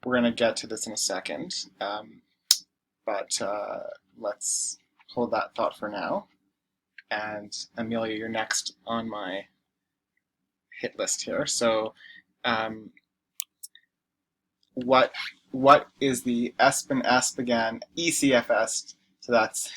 we're going to get to this in a second, but let's hold that thought for now. And Amelia, you're next on my hit list here. So, what is the ESPEN ECFS? So that's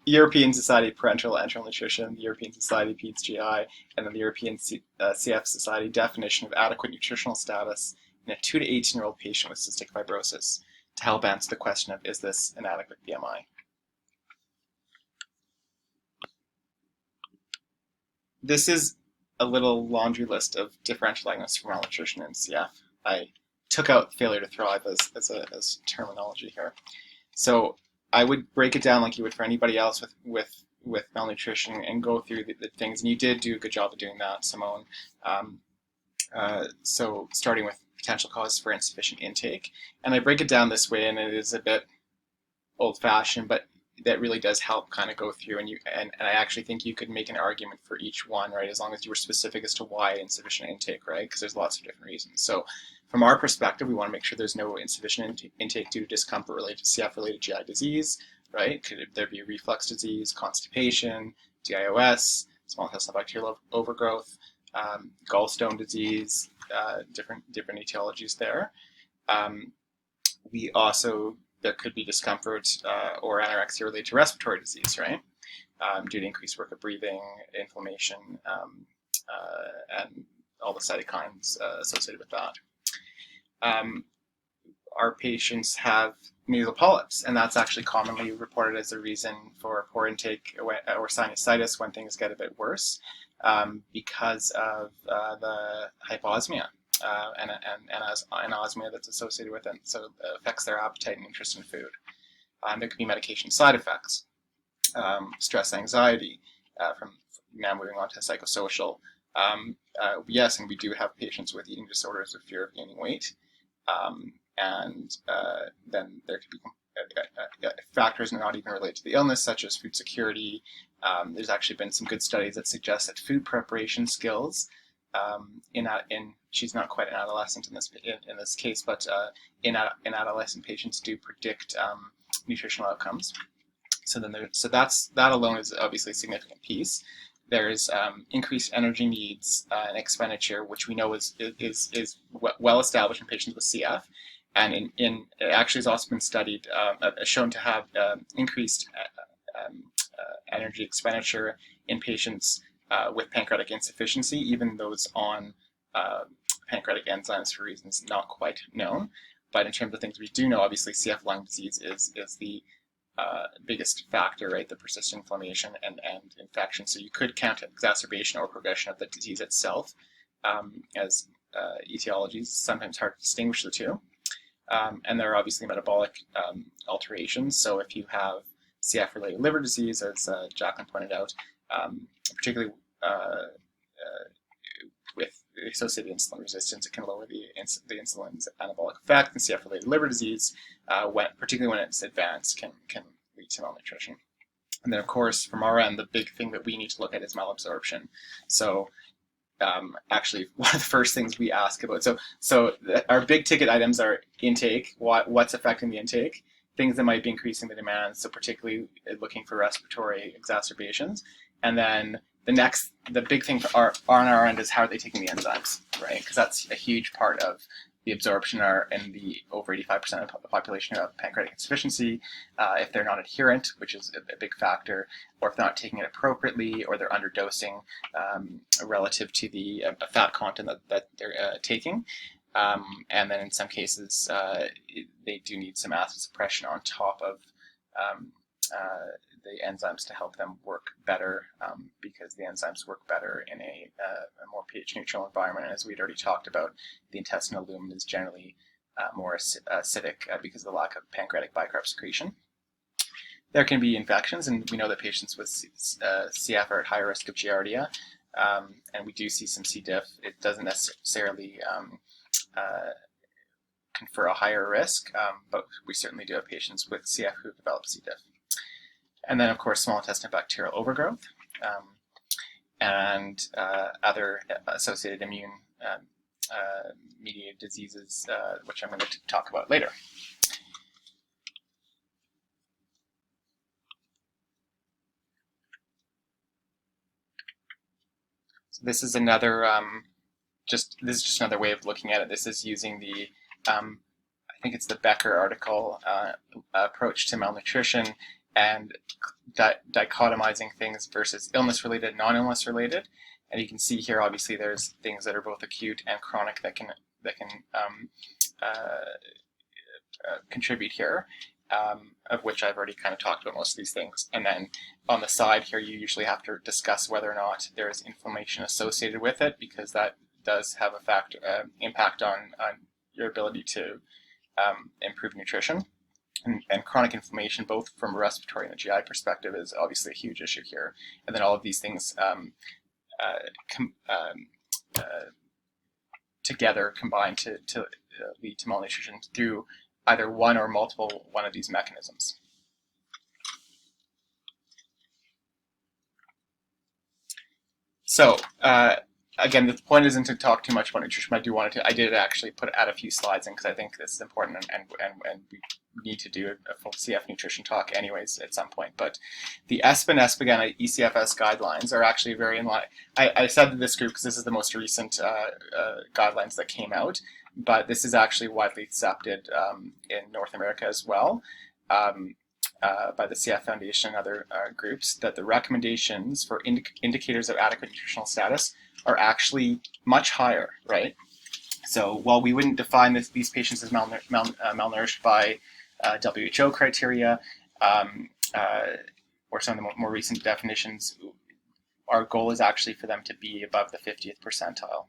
European Society of Parenteral Enteral Nutrition, the European Society of Peds GI, and then the European CF Society definition of adequate nutritional status in a 2 to 18-year-old patient with cystic fibrosis to help answer the question of, is this an adequate BMI? This is a little laundry list of differential diagnoses for malnutrition in CF. I took out failure to thrive as terminology here. So I would break it down like you would for anybody else with malnutrition and go through the things. And you did do a good job of doing that, Simone. So starting with potential causes for insufficient intake. And I break it down this way, and it is a bit old-fashioned, but that really does help kind of go through, and I actually think you could make an argument for each one, right, as long as you were specific as to why insufficient intake, right, because there's lots of different reasons. So from our perspective, we want to make sure there's no insufficient intake due to discomfort related to CF-related GI disease, right? Could there be reflux disease, constipation, DIOS, small intestinal bacterial overgrowth, gallstone disease, different etiologies there. We also, there could be discomfort or anorexia related to respiratory disease, right? Due to increased work of breathing, inflammation, and all the cytokines associated with that. Our patients have nasal polyps, and that's actually commonly reported as a reason for poor intake or sinusitis when things get a bit worse because of the hyposmia. And anosmia that's associated with it, so it affects their appetite and interest in food. There could be medication side effects, stress, anxiety, from now moving on to psychosocial. Yes, and we do have patients with eating disorders with fear of gaining weight, and then there could be factors not even related to the illness, such as food security. There's actually been some good studies that suggest that food preparation skills she's not quite an adolescent in this case, but in adolescent patients do predict nutritional outcomes. So that alone is obviously a significant piece. There's increased energy needs and expenditure, which we know is well established in patients with CF, and it actually has also been studied, shown to have increased energy expenditure in patients with pancreatic insufficiency, even those on pancreatic enzymes for reasons not quite known. But in terms of things we do know, obviously CF lung disease is the biggest factor, right? The persistent inflammation and infection. So you could count exacerbation or progression of the disease itself as etiologies. Sometimes hard to distinguish the two. And there are obviously metabolic alterations. So if you have CF-related liver disease, as Jacqueline pointed out, particularly with associated insulin resistance, it can lower the insulin's anabolic effect, and CF-related liver disease, particularly when it's advanced, can lead to malnutrition. And then, of course, from our end, the big thing that we need to look at is malabsorption. So actually, one of the first things we ask about, so our big ticket items are intake, what's affecting the intake, things that might be increasing the demand, so particularly looking for respiratory exacerbations, and then the big thing on our end is how are they taking the enzymes, right? Because that's a huge part of the absorption in the over 85% of the population who have pancreatic insufficiency. If they're not adherent, which is a big factor, or if they're not taking it appropriately, or they're underdosing relative to the fat content that they're taking. And then in some cases, they do need some acid suppression on top of the enzymes to help them work better, because the enzymes work better in a more pH neutral environment. And as we'd already talked about, the intestinal lumen is generally more acidic because of the lack of pancreatic bicarb secretion. There can be infections, and we know that patients with CF are at higher risk of Giardia, and we do see some C. diff. It doesn't necessarily confer a higher risk, but we certainly do have patients with CF who have developed C. diff. And then, of course, small intestinal bacterial overgrowth and other associated immune mediated diseases, which I'm going to talk about later. So this is another this is just another way of looking at it. This is using the I think it's the Becker article approach to malnutrition and dichotomizing things versus illness-related and non-illness related. And you can see here, obviously, there's things that are both acute and chronic that can contribute here, of which I've already kind of talked about most of these things. And then on the side here, you usually have to discuss whether or not there is inflammation associated with it, because that does have a impact on your ability to improve nutrition. And chronic inflammation, both from a respiratory and a GI perspective, is obviously a huge issue here. And then all of these things together combine to lead to malnutrition through either one or multiple one of these mechanisms. So again, the point isn't to talk too much about nutrition, but I did actually add a few slides in because I think this is important, and we need to do a full CF nutrition talk anyways at some point. But the ESPA and ESPGHAN ECFS guidelines are actually very in line. I said this group because this is the most recent guidelines that came out, but this is actually widely accepted in North America as well by the CF Foundation and other groups, that the recommendations for indicators of adequate nutritional status are actually much higher, right? So while we wouldn't define these patients as malnourished by WHO criteria or some of the more recent definitions, our goal is actually for them to be above the 50th percentile.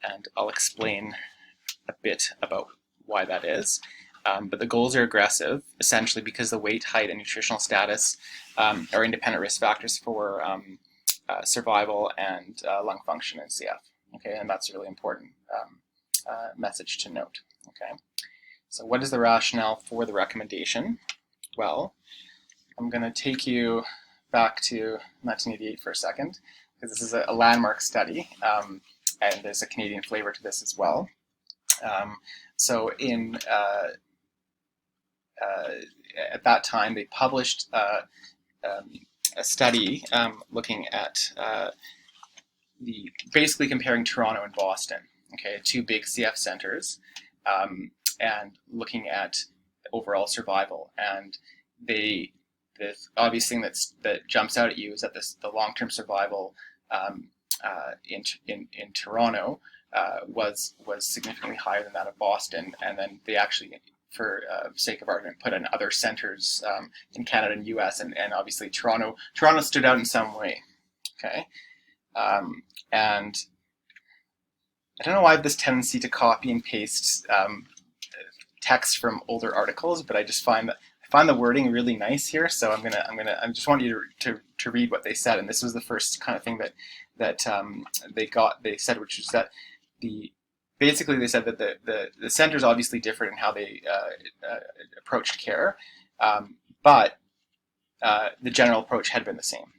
And I'll explain a bit about why that is. But the goals are aggressive, essentially because the weight, height, and nutritional status are independent risk factors for survival and lung function in CF. Okay, and that's a really important message to note. Okay, so what is the rationale for the recommendation? Well, I'm going to take you back to 1988 for a second, because this is a landmark study, and there's a Canadian flavor to this as well. So in at that time, they published a study looking at basically comparing Toronto and Boston, okay, two big CF centers, and looking at overall survival. And the obvious thing that jumps out at you is that the long-term survival in Toronto was significantly higher than that of Boston. And then they actually, for sake of argument, put in other centers in Canada and US, and obviously Toronto stood out in some way. Okay, and I don't know why I have this tendency to copy and paste text from older articles, but I just find the wording really nice here. So I just want you to read what they said, and this was the first kind of thing that they said, which was that basically they said that the centers obviously differed in how they approached care, but the general approach had been the same.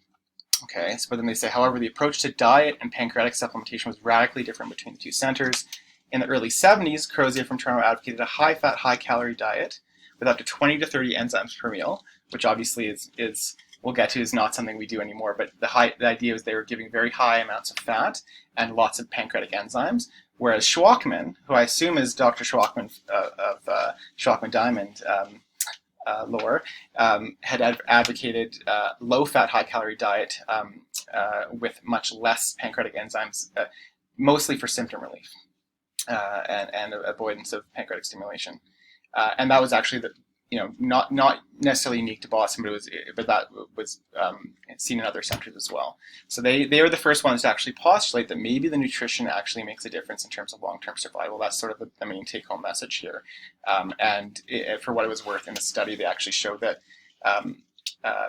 Okay, so then they say, however, the approach to diet and pancreatic supplementation was radically different between the two centers. In the early 70s, Crozier from Toronto advocated a high-fat, high-calorie diet with up to 20 to 30 enzymes per meal, which obviously is we'll get to, is not something we do anymore, but the idea was they were giving very high amounts of fat and lots of pancreatic enzymes, whereas Schwachman, who I assume is Dr. Schwachman of Schwachman Diamond lore, had advocated low-fat, high-calorie diet with much less pancreatic enzymes, mostly for symptom relief and avoidance of pancreatic stimulation. And that was actually not necessarily unique to Boston, but that was seen in other centers as well. So they are the first ones to actually postulate that maybe the nutrition actually makes a difference in terms of long-term survival. That's sort of the main take-home message here. And for what it was worth, in the study, they actually showed that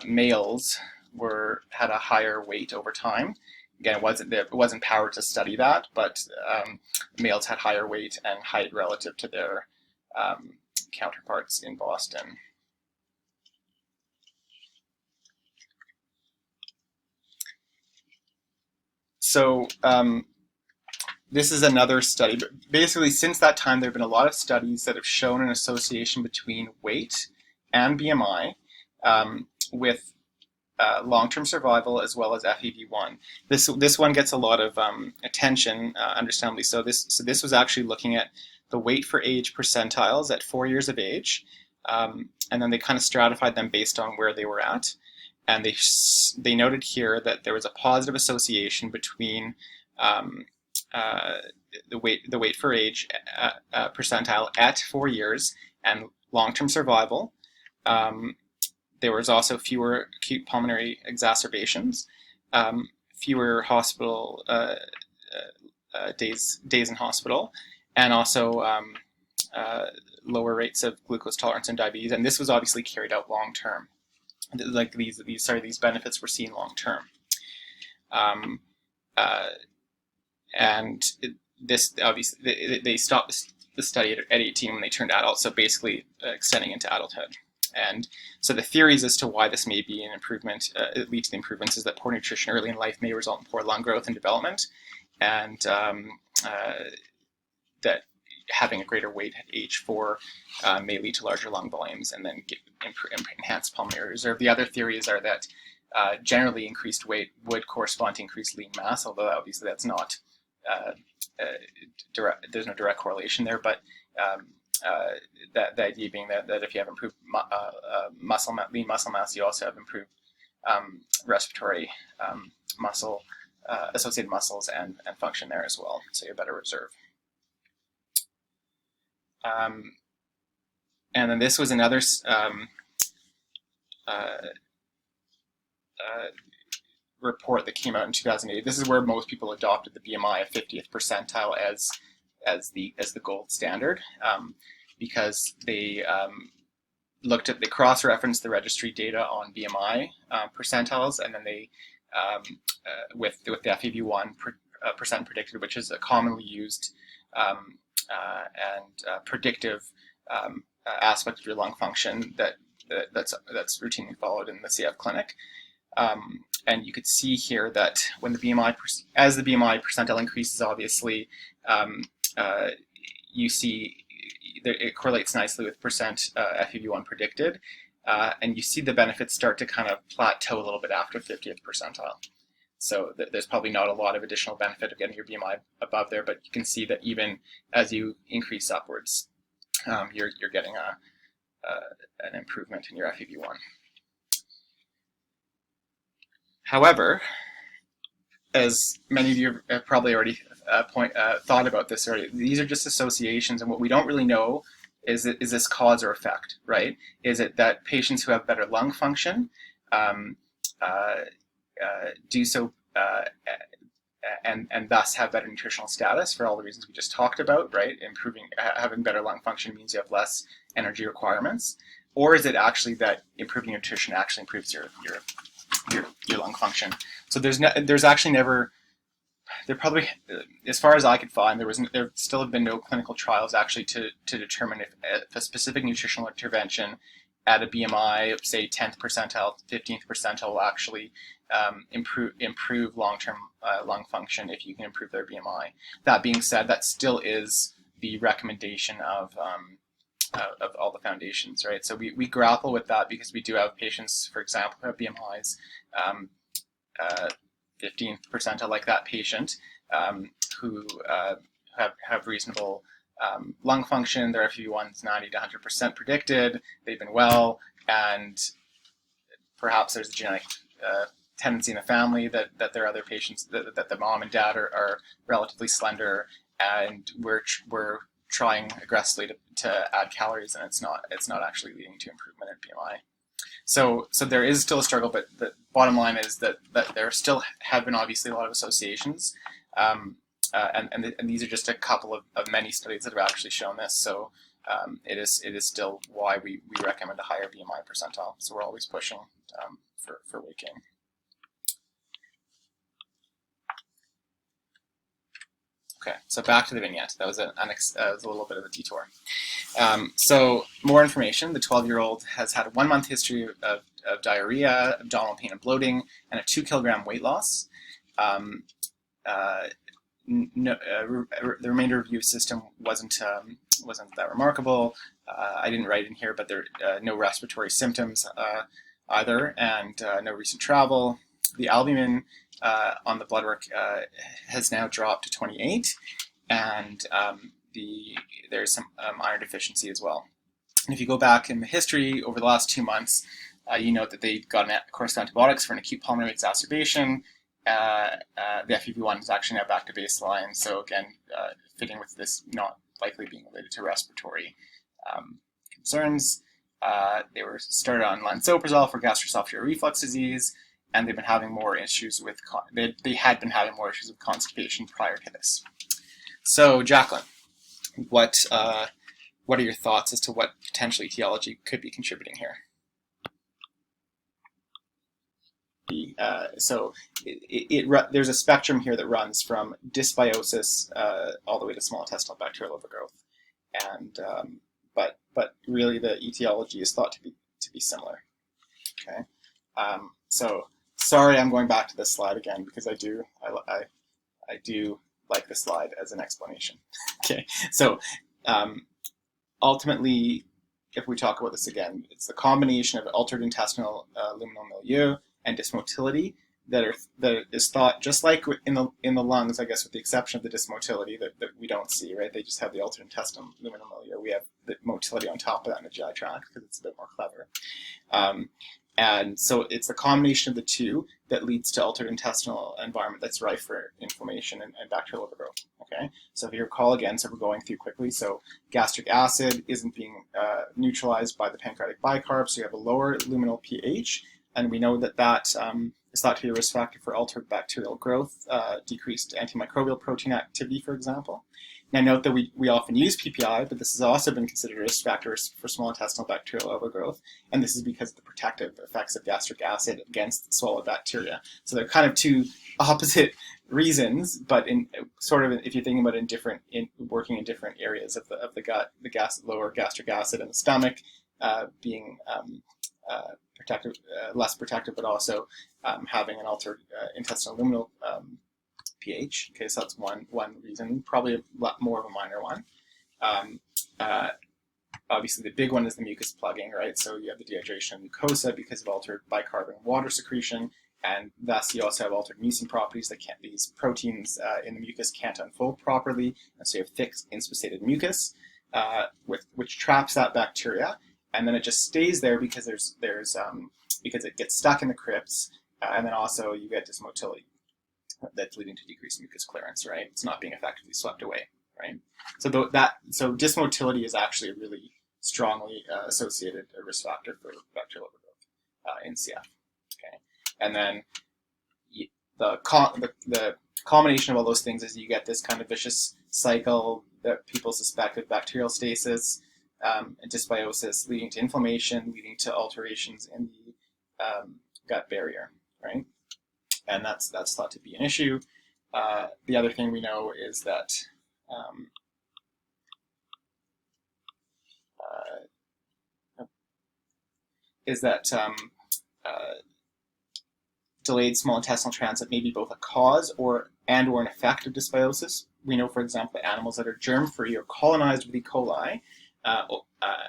males had a higher weight over time. Again, it wasn't powered to study that, but males had higher weight and height relative to their counterparts in Boston. So this is another study, but basically since that time there have been a lot of studies that have shown an association between weight and BMI with long-term survival as well as FEV1. This one gets a lot of attention, understandably. So this was actually looking at the weight for age percentiles at 4 years of age, and then they kind of stratified them based on where they were at, and they noted here that there was a positive association between the weight for age percentile at 4 years and long-term survival. There was also fewer acute pulmonary exacerbations, fewer hospital days in hospital, and also lower rates of glucose tolerance and diabetes. And this was obviously carried out long term. Like these benefits were seen long term. And this obviously they stopped the study at 18 when they turned adult, so basically extending into adulthood. And so the theories as to why this may be an improvement, it leads to the improvements, is that poor nutrition early in life may result in poor lung growth and development, and that having a greater weight at age 4 may lead to larger lung volumes and then enhanced pulmonary reserve. The other theories are that generally increased weight would correspond to increased lean mass, although obviously that's not there's no direct correlation there, but the idea being that if you have improved lean muscle mass, you also have improved respiratory muscle, associated muscles and function there as well, so you have better reserve. And then this was another report that came out in 2008. This is where most people adopted the BMI of 50th percentile as the gold standard, because they they cross-referenced the registry data on BMI percentiles, and then they with the FEV1 percent predicted, which is a commonly used and predictive aspect of your lung function that's routinely followed in the CF clinic. And you could see here that when the BMI, as the BMI percentile increases, obviously, you see that it correlates nicely with percent FEV1 predicted, and you see the benefits start to kind of plateau a little bit after 50th percentile. So there's probably not a lot of additional benefit of getting your BMI above there, but you can see that even as you increase upwards, you're getting an improvement in your FEV1. However, as many of you have probably already thought about this already, these are just associations, and what we don't really know is this cause or effect, right? Is it that patients who have better lung function do so and thus have better nutritional status for all the reasons we just talked about, right? Having better lung function means you have less energy requirements, or is it actually that improving your nutrition actually improves your lung function? So there's actually never, there probably, as far as I could find, there still have been no clinical trials actually to determine if a specific nutritional intervention at a BMI of say 10th percentile, 15th percentile will actually improve long-term lung function if you can improve their BMI. That being said, that still is the recommendation of all the foundations, right? So we grapple with that because we do have patients, for example, who have BMIs 15th percentile, like that patient, who have reasonable lung function. Their FEV1 is 90 to 100% predicted. They've been well, and perhaps there's a genetic tendency in the family that there are other patients that the mom and dad are relatively slender, and we're trying aggressively to add calories, and it's not actually leading to improvement in BMI. So there is still a struggle, but the bottom line is that there still have been obviously a lot of associations, and these are just a couple of many studies that have actually shown this. So it is still why we recommend a higher BMI percentile. So we're always pushing for weight gain. Okay, so back to the vignette. That was a little bit of a detour. So more information. The 12-year-old has had a 1-month history of diarrhea, abdominal pain and bloating, and a 2 kilogram weight loss. the remainder review system wasn't that remarkable. I didn't write in here, but there no respiratory symptoms either, and no recent travel. The albumin on the blood work has now dropped to 28, and there's some iron deficiency as well. And if you go back in the history over the last 2 months, you note that they got a course of antibiotics for an acute pulmonary exacerbation. The FEV1 is actually now back to baseline, so again, fitting with this not likely being related to respiratory concerns. They were started on lansoprazole for gastroesophageal reflux disease, and they've been having more issues with they had been having more issues with constipation prior to this. So, Jacqueline, what are your thoughts as to what potential etiology could be contributing here? So there's a spectrum here that runs from dysbiosis all the way to small intestinal bacterial overgrowth, and but really the etiology is thought to be similar. Okay, so sorry, I'm going back to this slide again because I do like this slide as an explanation. Okay, so ultimately, if we talk about this again, it's the combination of altered intestinal luminal milieu and dysmotility that is thought, just like in the lungs, I guess, with the exception of the dysmotility that we don't see, right? They just have the altered intestinal luminal milieu. We have the motility on top of that in the GI tract because it's a bit more clever. And so it's a combination of the two that leads to altered intestinal environment that's rife for inflammation and bacterial overgrowth. Okay, so if you recall again, so we're going through quickly. So gastric acid isn't being neutralized by the pancreatic bicarb, so you have a lower luminal pH, and we know that is thought to be a risk factor for altered bacterial growth, decreased antimicrobial protein activity, for example. Now note that we often use PPI, but this has also been considered a risk factor for small intestinal bacterial overgrowth, and this is because of the protective effects of gastric acid against swallowed bacteria. So they're kind of two opposite reasons, but in sort of, if you're thinking about working in different areas of the gut, lower gastric acid in the stomach being protective, less protective, but also having an altered intestinal luminal pH. Okay, so that's one reason, probably a lot more of a minor one. Obviously, the big one is the mucus plugging, right? So you have the dehydration of mucosa because of altered bicarb and water secretion, and thus you also have altered mucin properties that these proteins in the mucus can't unfold properly, and so you have thick, inspissated mucus, which traps that bacteria, and then it just stays there because because it gets stuck in the crypts, and then also you get dysmotility that's leading to decreased mucus clearance, right? It's not being effectively swept away, right? So dysmotility is actually a really strongly associated risk factor for bacterial overgrowth in CF. Okay, and then the combination of all those things is you get this kind of vicious cycle that people suspect of bacterial stasis and dysbiosis, leading to inflammation, leading to alterations in the gut barrier, right? And that's thought to be an issue. The other thing we know is that delayed small intestinal transit may be both a cause or an effect of dysbiosis. We know, for example, that animals that are germ-free or colonized with E. coli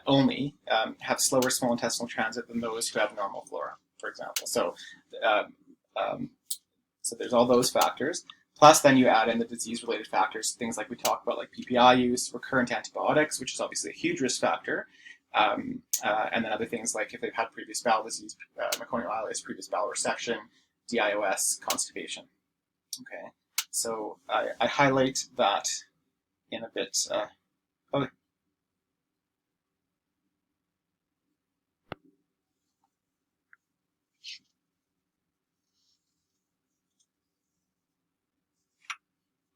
only have slower small intestinal transit than those who have normal flora, for example. So there's all those factors. Plus, then you add in the disease-related factors, things like we talked about, like PPI use, recurrent antibiotics, which is obviously a huge risk factor, and then other things like if they've had previous bowel disease, meconial ileus, previous bowel resection, DIOS, constipation. Okay, so I highlight that in a bit. Okay.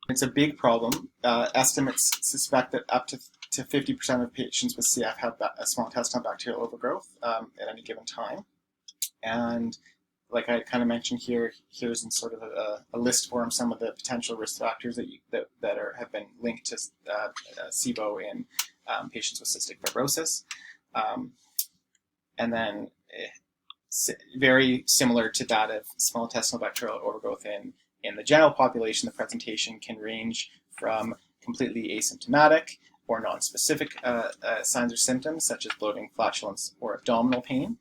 It's a big problem. Estimates suspect that up to 50% of patients with CF have a small intestinal bacterial overgrowth at any given time. And like I kind of mentioned here's in sort of a list form some of the potential risk factors that have been linked to SIBO in patients with cystic fibrosis. And then very similar to that of small intestinal bacterial overgrowth in In the general population, the presentation can range from completely asymptomatic or non-specific signs or symptoms, such as bloating, flatulence, or abdominal pain,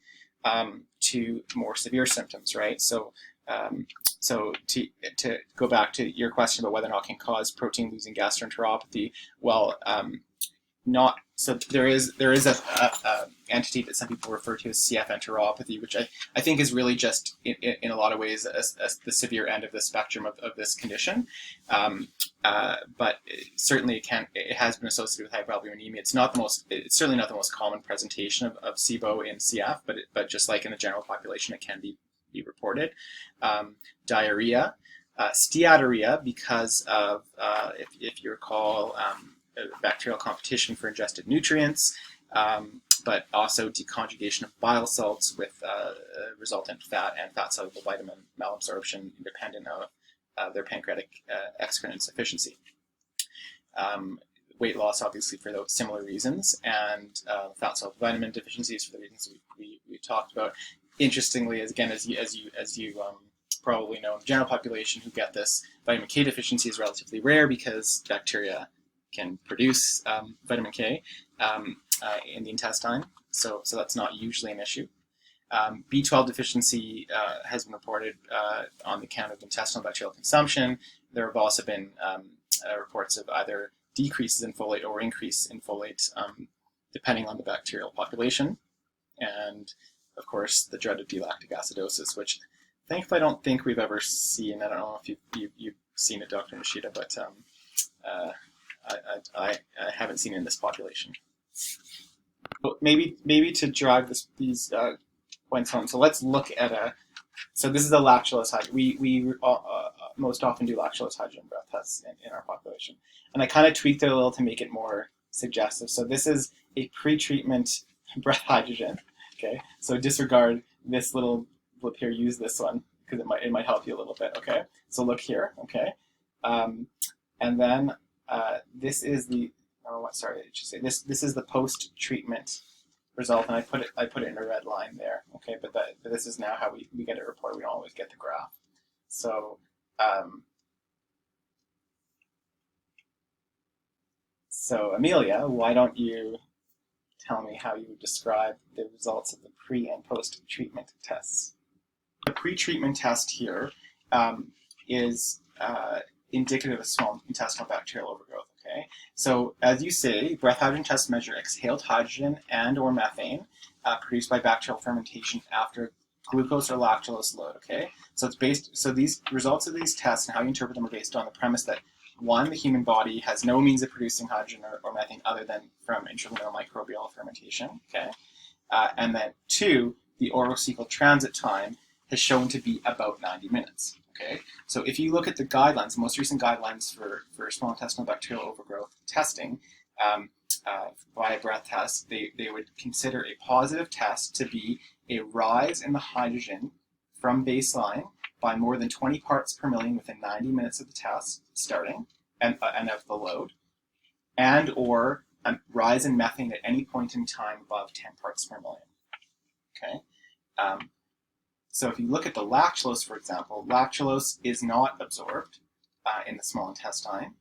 to more severe symptoms, right? So to go back to your question about whether or not it can cause protein-losing gastroenteropathy, well, not so. There is a entity that some people refer to as CF enteropathy, which I think is really just in a lot of ways as the severe end of the spectrum of this condition. But certainly it has been associated with hyperbilirubinemia. It's certainly not the most common presentation of SIBO in CF, but just like in the general population, it can be reported. Diarrhea, steatorrhea, because of if you recall. Bacterial competition for ingested nutrients, but also deconjugation of bile salts with resultant fat and fat-soluble vitamin malabsorption independent of their pancreatic excrement insufficiency. Weight loss, obviously, for those similar reasons, and fat-soluble vitamin deficiencies for the reasons we talked about. Interestingly, as you probably know, in the general population who get this, vitamin K deficiency is relatively rare because bacteria can produce vitamin K in the intestine, so that's not usually an issue. B12 deficiency has been reported on the account of intestinal bacterial consumption. There have also been reports of either decreases in folate or increase in folate, depending on the bacterial population. And of course, the dreaded D-lactic acidosis, which thankfully I don't think we've ever seen. I don't know if you've seen it, Dr. Nishida, but I haven't seen it in this population. But maybe to drag these points home. So let's look at so this is a lactulose hydrogen. We most often do lactulose hydrogen breath tests in our population. And I kind of tweaked it a little to make it more suggestive. So this is a pre-treatment breath hydrogen. Okay, so disregard this little blip here. Use this one because it might help you a little bit. Okay, so look here. Okay, and then this is the this is the post-treatment result, and I put it in a red line there. Okay, but this is now how we get it reported. We don't always get the graph. So so Amelia, why don't you tell me how you would describe the results of the pre and post-treatment tests? The pre-treatment test here is indicative of small intestinal bacterial overgrowth. Okay, so as you say, breath hydrogen tests measure exhaled hydrogen and or methane produced by bacterial fermentation after glucose or lactulose load. Okay, so these results of these tests and how you interpret them are based on the premise that one, the human body has no means of producing hydrogen or methane other than from intraluminal microbial fermentation. Okay, and then two, the oral-fecal transit time has shown to be about 90 minutes. Okay, so if you look at the guidelines, the most recent guidelines for small intestinal bacterial overgrowth testing by a breath test, they would consider a positive test to be a rise in the hydrogen from baseline by more than 20 parts per million within 90 minutes of the test starting and of the load, and or a rise in methane at any point in time above 10 parts per million. Okay. So if you look at the lactulose, for example, lactulose is not absorbed in the small intestine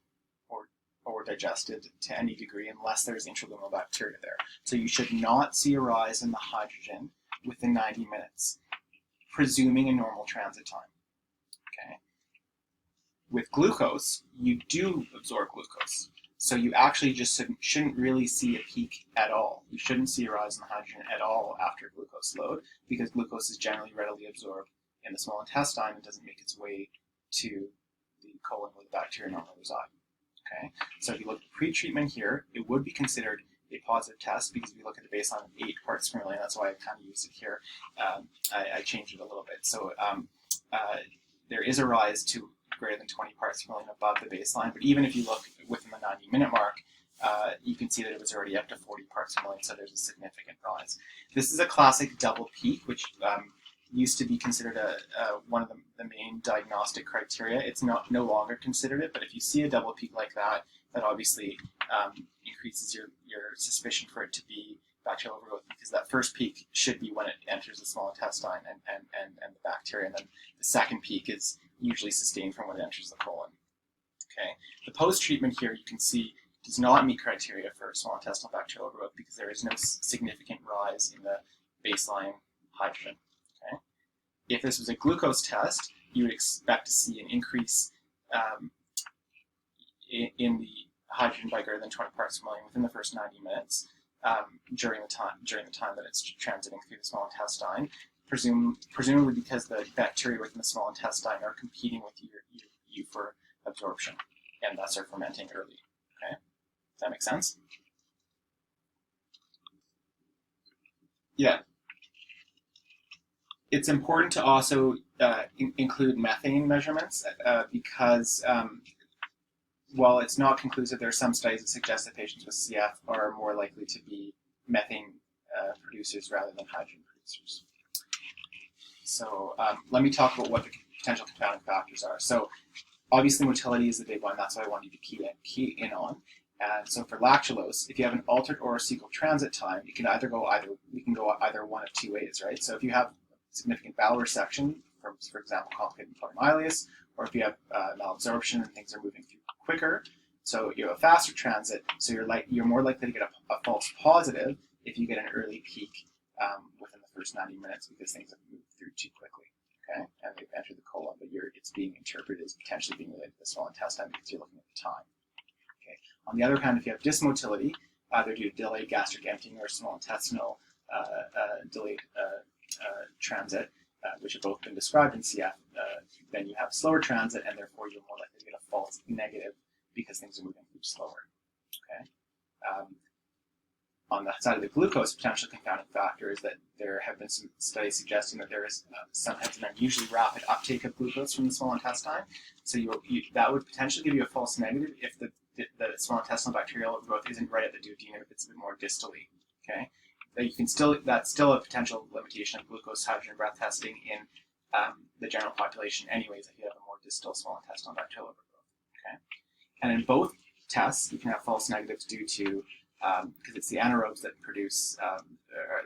or digested to any degree unless there's intraluminal bacteria there. So you should not see a rise in the hydrogen within 90 minutes, presuming a normal transit time. Okay. With glucose, you do absorb glucose. So you actually just shouldn't really see a peak at all. You shouldn't see a rise in the hydrogen at all after glucose load because glucose is generally readily absorbed in the small intestine and doesn't make its way to the colon where the bacteria normally reside. Okay, so if you look at pre-treatment here, it would be considered a positive test because if you look at the baseline of 8 parts per million, that's why I kind of used it here. I changed it a little bit. So there is a rise to greater than 20 parts per million above the baseline, but even if you look within the 90-minute mark, you can see that it was already up to 40 parts per million, so there's a significant rise. This is a classic double peak, which used to be considered one of the main diagnostic criteria. It's no longer considered it, but if you see a double peak like that, that obviously increases your suspicion for it to be bacterial overgrowth, because that first peak should be when it enters the small intestine and the bacteria, and then the second peak is usually sustained from when it enters the colon. Okay. The post-treatment here, you can see, does not meet criteria for small intestinal bacterial overgrowth because there is no significant rise in the baseline hydrogen. Okay. If this was a glucose test, you would expect to see an increase in the hydrogen by greater than 20 parts per million within the first 90 minutes during the time that it's transiting through the small intestine, presumably because the bacteria within the small intestine are competing with you for absorption, and thus are fermenting early. Okay, does that make sense? Yeah. It's important to also include methane measurements because while it's not conclusive, there are some studies that suggest that patients with CF are more likely to be methane producers rather than hydrogen producers. So let me talk about what the potential confounding factors are. So obviously motility is the big one. That's what I want you to key in on. And so for lactulose, if you have an altered orocecal transit time, we can go either one of two ways, right? So if you have significant bowel resection, for example, complicated polymyelitis, or if you have malabsorption and things are moving through quicker, so you have a faster transit, so you're more likely to get a false positive if you get an early peak within the first 90 minutes because things have moved through too quickly, okay? And they've entered the colon, but it's being interpreted as potentially being related to the small intestine because you're looking at the time. Okay. On the other hand, if you have dysmotility, either due to delayed gastric emptying or small intestinal delayed transit, which have both been described in CF, then you have slower transit, and therefore you're more likely to get a false negative because things are moving through slower. Okay. On the side of the glucose, potential confounding factor is that there have been some studies suggesting that there is sometimes an unusually rapid uptake of glucose from the small intestine. So that would potentially give you a false negative if the small intestinal bacterial growth isn't right at the duodenum, if it's a bit more distally. Okay. That's still a potential limitation of glucose hydrogen breath testing in the general population anyways if you have a more distal small intestinal bacterial overgrowth. Okay? And in both tests, you can have false negatives due to, because it's the anaerobes that produce,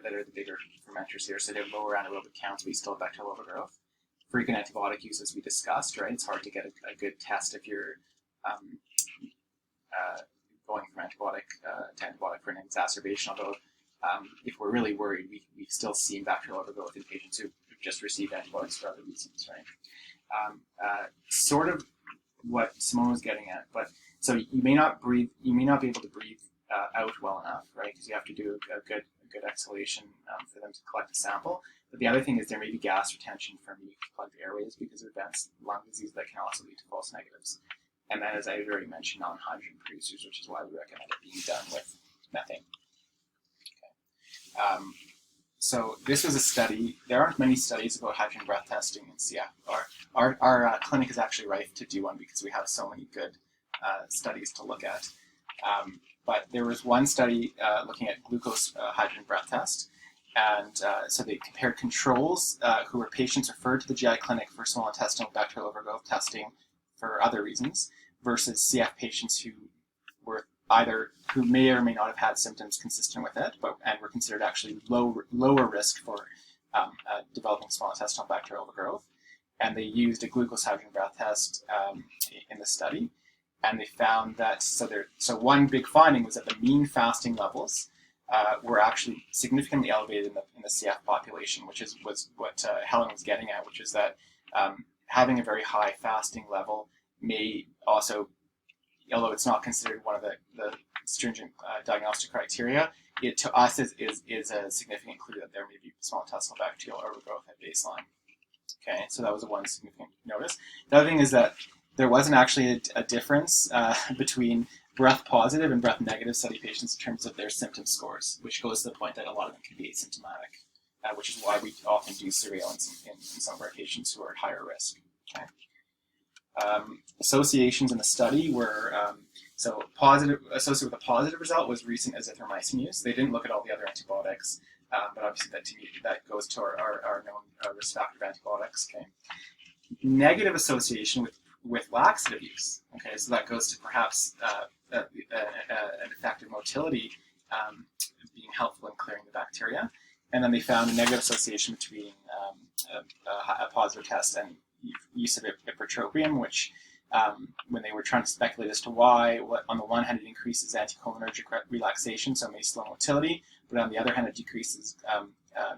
that are the bigger fermenters here, so they have lower anaerobic counts, but you still have bacterial overgrowth. Frequent antibiotic use, as we discussed, right? It's hard to get a good test if you're going from antibiotic to antibiotic for an exacerbation, although if we're really worried, we've still seen bacterial overgrowth in patients who've just received antibiotics for other reasons, right? Sort of what Simone was getting at, but so you may not be able to breathe out well enough, right? Because you have to do a good exhalation for them to collect a sample. But the other thing is there may be gas retention from mucus-plugged airways because of advanced lung disease that can also lead to false negatives. And then, as I already mentioned, non-hydrogen producers, which is why we recommend it being done with methane. So this was a study. There aren't many studies about hydrogen breath testing in CF. Our clinic is actually rife to do one because we have so many good studies to look at. But there was one study looking at glucose hydrogen breath test. And so they compared controls who were patients referred to the GI clinic for small intestinal bacterial overgrowth testing for other reasons versus CF patients who may or may not have had symptoms consistent with it, and were considered actually lower risk for developing small intestinal bacterial overgrowth. And they used a glucose hydrogen breath test in the study, and they found that so one big finding was that the mean fasting levels were actually significantly elevated in the CF population, which was what Helen was getting at, which is that having a very high fasting level may also, although it's not considered one of the stringent diagnostic criteria, it to us is a significant clue that there may be small intestinal bacterial overgrowth at baseline. Okay, so that was one significant notice. The other thing is that there wasn't actually a difference between breath positive and breath negative study patients in terms of their symptom scores, which goes to the point that a lot of them can be asymptomatic, which is why we often do surveillance in some of our patients who are at higher risk. Okay. Associations in the study were associated with a positive result was recent azithromycin use. They didn't look at all the other antibiotics, but obviously that goes to our known risk factor of antibiotics. Okay. Negative association with laxative use. Okay, so that goes to perhaps an effective motility being helpful in clearing the bacteria. And then they found a negative association between a positive test and use of hypertropium, which when they were trying to speculate as to why, on the one hand it increases anticholinergic relaxation, so it may slow motility, but on the other hand it decreases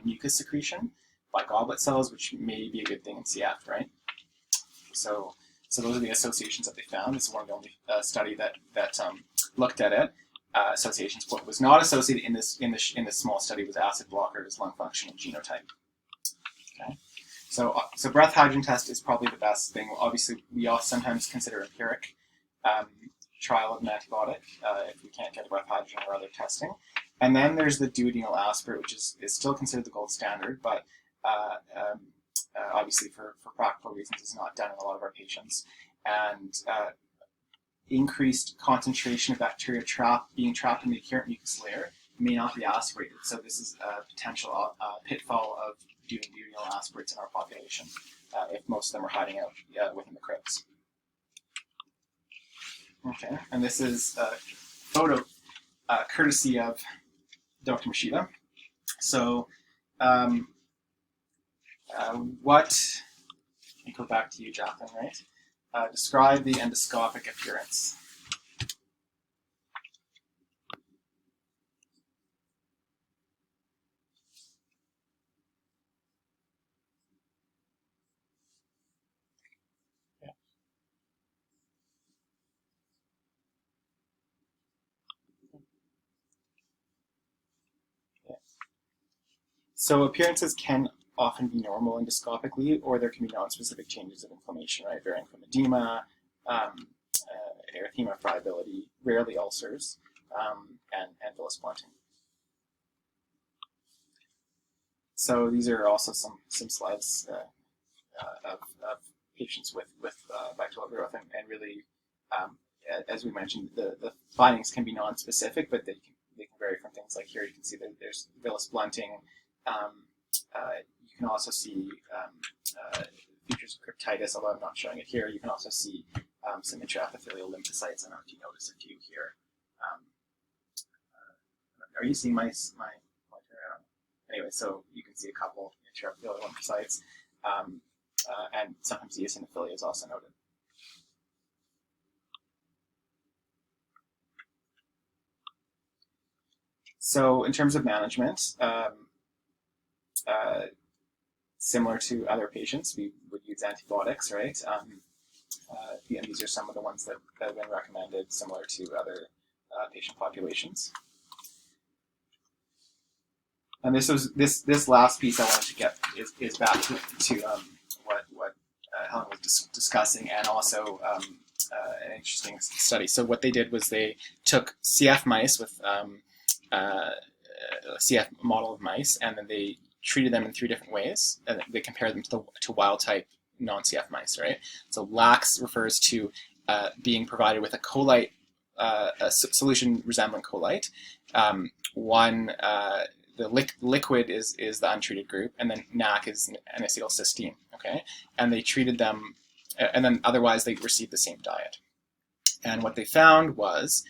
mucus secretion by goblet cells, which may be a good thing in CF, right? So those are the associations that they found. This is one of the only study that looked at it. Associations. What was not associated in this small study was acid blockers, lung function, and genotype. Okay. So breath hydrogen test is probably the best thing. Obviously, we also sometimes consider empiric trial of an antibiotic if we can't get breath hydrogen or other testing. And then there's the duodenal aspirate, which is still considered the gold standard, but obviously for practical reasons is not done in a lot of our patients. And increased concentration of bacteria being trapped in the adherent mucus layer may not be aspirated. So this is a potential pitfall of doing duodenal aspirates in our population, if most of them are hiding out within the crypts. Okay, and this is a photo courtesy of Dr. Machida. So let me go back to you, Jacqueline, right? Describe the endoscopic appearance. Yeah. Yeah. So appearances can often be normal endoscopically, or there can be non-specific changes of inflammation, right? Varying from edema, erythema, friability, rarely ulcers, and villus blunting. So these are also some slides of patients with bacterial overgrowth, and really, as we mentioned, the findings can be non-specific, but they can vary from things like here. You can see that there's villus blunting. You can also see features of cryptitis, although I'm not showing it here. You can also see some intraepithelial lymphocytes. I don't know if you notice a few here. Are you seeing my pointer? Anyway, so you can see a couple intraepithelial lymphocytes, and sometimes eosinophilia is also noted. So in terms of management, similar to other patients, we would use antibiotics, right? These are some of the ones that have been recommended, similar to other patient populations. And this last piece I wanted to get is back to what Helen was discussing, and also an interesting study. So what they did was they took CF mice with CF model of mice, and then they treated them in 3 different ways, and they compared them to wild type non-CF mice, right? So lax refers to being provided with a colite, a solution resembling colite. The liquid is the untreated group, and then NAC is N-acetylcysteine, okay? And they treated them, and then otherwise they received the same diet. And what they found was,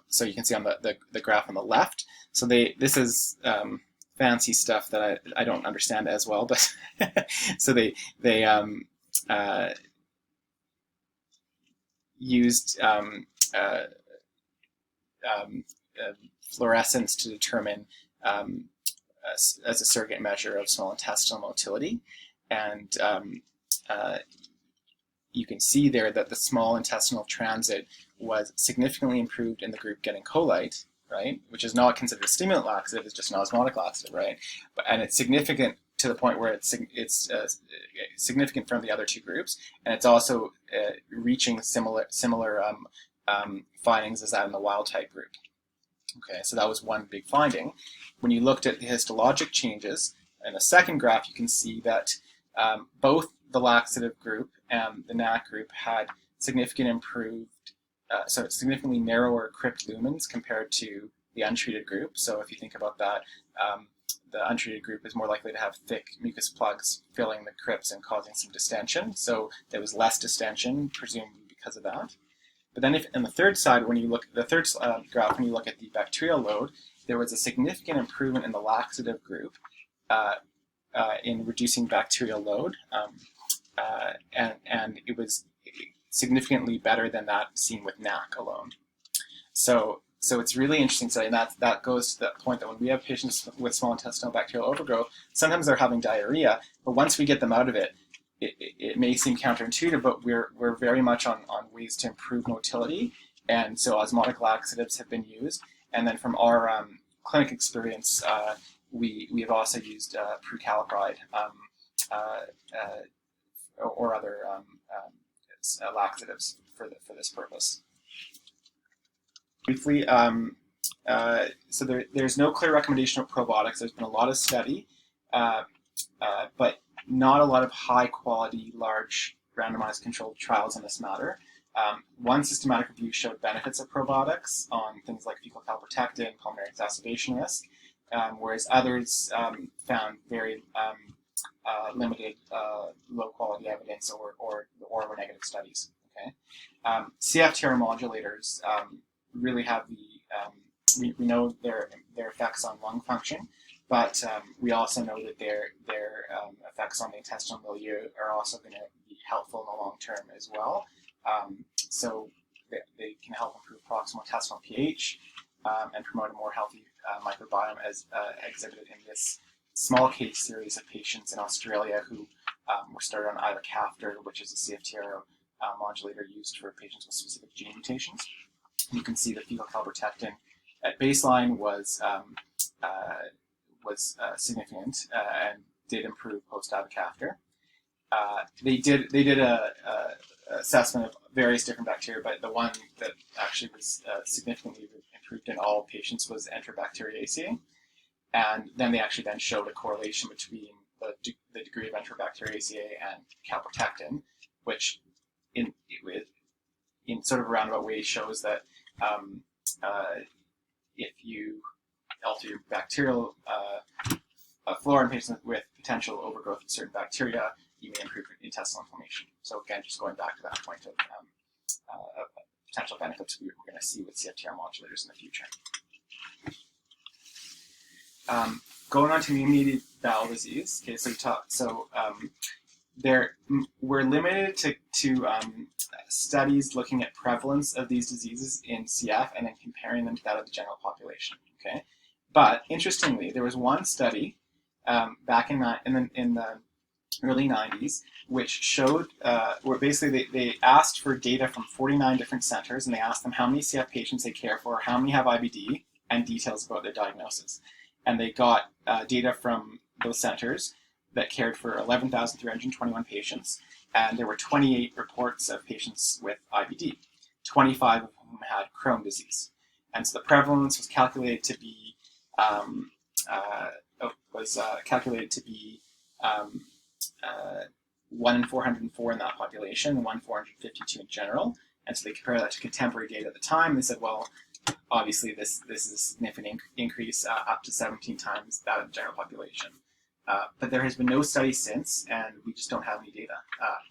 so you can see on the graph on the left, so this is fancy stuff that I don't understand as well, but so they used fluorescence to determine as a surrogate measure of small intestinal motility, and you can see there that the small intestinal transit was significantly improved in the group getting colite, right? Which is not considered a stimulant laxative; it's just an osmotic laxative, right? And it's significant to the point where it's significant from the other 2 groups, and it's also reaching similar findings as that in the wild type group. Okay, so that was one big finding. When you looked at the histologic changes in the second graph, you can see that both the laxative group and the NAC group had significantly narrower crypt lumens compared to the untreated group. So if you think about that, the untreated group is more likely to have thick mucus plugs filling the crypts and causing some distension. So there was less distension, presumably because of that. But then in the third side, when you look at the third graph, when you look at the bacterial load, there was a significant improvement in the laxative group in reducing bacterial load. and it was significantly better than that seen with NAC alone. So it's really interesting study, and that goes to that point that when we have patients with small intestinal bacterial overgrowth, sometimes they're having diarrhea, but once we get them out of it, it may seem counterintuitive, but we're very much on ways to improve motility, and so osmotic laxatives have been used, and then from our clinic experience, we have also used prucalopride or other laxatives for this purpose. Briefly, so there's no clear recommendation of probiotics. There's been a lot of study, but not a lot of high-quality, large, randomized controlled trials in this matter. One systematic review showed benefits of probiotics on things like fecal calprotectin, pulmonary exacerbation risk, whereas others found very limited, low-quality evidence or were negative studies. Okay, CFTR modulators really have we know their effects on lung function, but we also know that their effects on the intestinal milieu are also going to be helpful in the long term as well. So they can help improve proximal intestinal pH and promote a more healthy microbiome, as exhibited in this small case series of patients in Australia who were started on ivacaftor, which is a CFTR modulator used for patients with specific gene mutations. You can see the fecal calprotectin at baseline was significant and did improve post ivacaftor. They did a assessment of various different bacteria, but the one that actually was significantly improved in all patients was Enterobacteriaceae. And then they actually then showed a correlation between the degree of Enterobacteriaceae and calprotectin, which in sort of a roundabout way shows that if you alter your bacterial flora in patients with potential overgrowth of certain bacteria, you may improve intestinal inflammation. So again, just going back to that point of potential benefits we're going to see with CFTR modulators in the future. Going on to immune-mediated bowel disease. Okay, we're limited to studies looking at prevalence of these diseases in CF and then comparing them to that of the general population. Okay, but interestingly, there was one study back in the early 90s which showed where basically they asked for data from 49 different centers, and they asked them how many CF patients they care for, how many have IBD, and details about their diagnosis. And they got data from those centers that cared for 11,321 patients, and there were 28 reports of patients with IBD, 25 of whom had Crohn disease. And so the prevalence was calculated to be 1 in 404 in that population, and 1 in 452 in general. And so they compare that to contemporary data at the time. They said, well, obviously this is a significant increase, up to 17 times that of the general population. But there has been no study since, and we just don't have any data.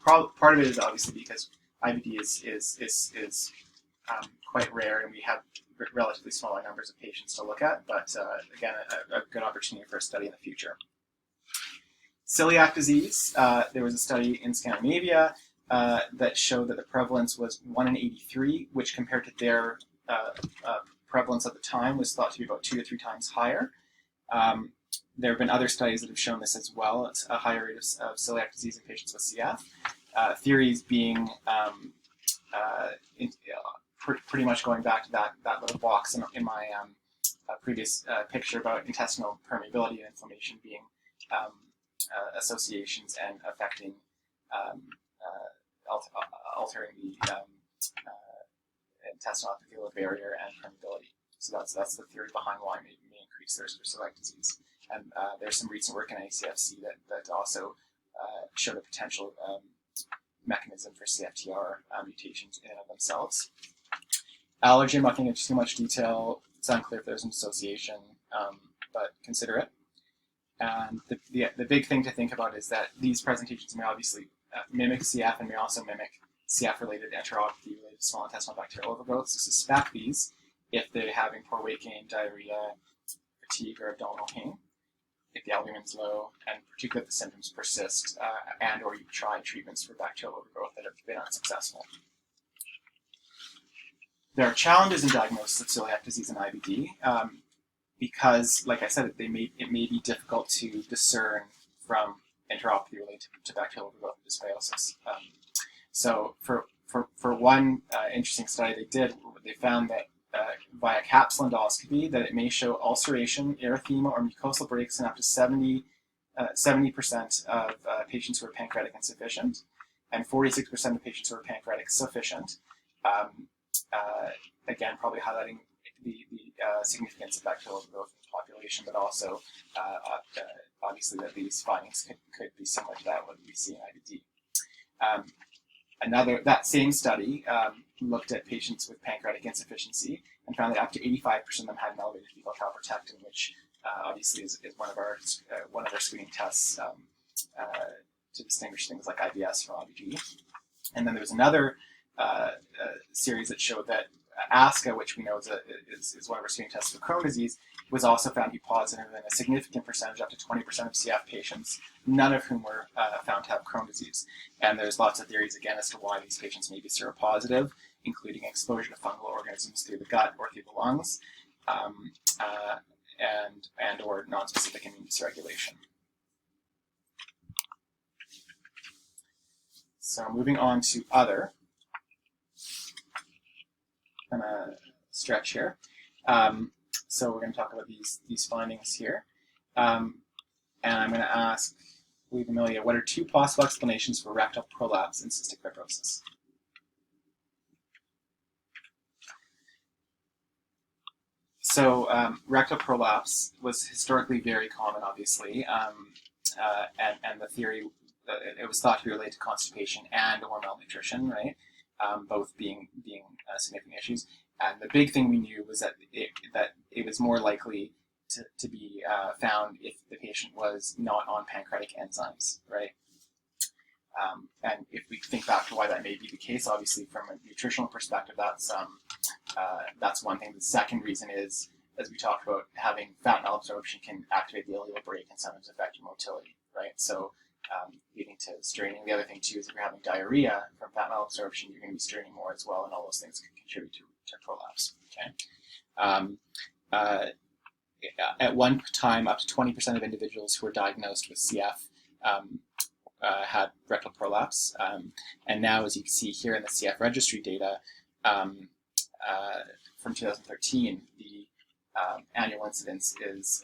Part of it is obviously because IBD is quite rare, and we have relatively smaller numbers of patients to look at, but again, a good opportunity for a study in the future. Celiac disease, there was a study in Scandinavia that showed that the prevalence was 1 in 83, which compared to their prevalence at the time was thought to be about 2 to 3 times higher. There have been other studies that have shown this as well. It's a higher rate of celiac disease in patients with CF. Theories being pretty much going back to that little box in my previous picture about intestinal permeability and inflammation being associations and affecting altering the intestinal epithelial barrier and permeability. So that's the theory behind why it may increase the risk for celiac disease. And there's some recent work in ACFC that also showed a potential mechanism for CFTR mutations in and of themselves. Allergy, I'm not going into too much detail. It's unclear if there's an association, but consider it. And the big thing to think about is that these presentations may obviously mimic CF and may also mimic CF-related enteropathy-related small intestinal bacterial overgrowth. So suspect these if they're having poor weight gain, diarrhea, fatigue, or abdominal pain. if the albumin's low, and particularly if the symptoms persist, and or you've tried treatments for bacterial overgrowth that have been unsuccessful. There are challenges in diagnosis of celiac disease and IBD because, like I said, it may be difficult to discern from enteropathy related to bacterial overgrowth and dysbiosis. So for one interesting study they did, they found that via capsule endoscopy that it may show ulceration, erythema, or mucosal breaks in up to 70% of patients who are pancreatic insufficient, and 46% of patients who are pancreatic sufficient. Again, probably highlighting the significance of bacterial overgrowth in the population, but also obviously that these findings could be similar to that what we see in IBD. That same study looked at patients with pancreatic insufficiency and found that up to 85% of them had an elevated fecal calprotectin, which obviously is one of our screening tests to distinguish things like IBS from IBD. And then there was another series that showed that ASCA, which we know is one of our screening tests for Crohn disease, was also found to be positive in a significant percentage, up to 20% of CF patients, none of whom were found to have Crohn disease. And there's lots of theories, again, as to why these patients may be seropositive, including exposure to fungal organisms through the gut or through the lungs, and or nonspecific immune dysregulation. So moving on to other. I'm going to stretch here. So we're going to talk about these findings here. And I'm going to ask Louise Amelia, what are two possible explanations for rectal prolapse in cystic fibrosis? So rectal prolapse was historically very common, obviously, and the theory, it was thought to be related to constipation and or malnutrition, right? Both being significant issues. And the big thing we knew was that it was more likely to be found if the patient was not on pancreatic enzymes, right? And if we think back to why that may be the case, obviously from a nutritional perspective, that's one thing. The second reason is, as we talked about, having fat malabsorption can activate the ileal brake and sometimes affect your motility, right? So leading to straining. The other thing too is if you're having diarrhea from fat malabsorption, you're going to be straining more as well, and all those things can contribute to prolapse. Okay. At one time, up to 20% of individuals who were diagnosed with CF had rectal prolapse, and now, as you can see here in the CF registry data from 2013, the annual incidence is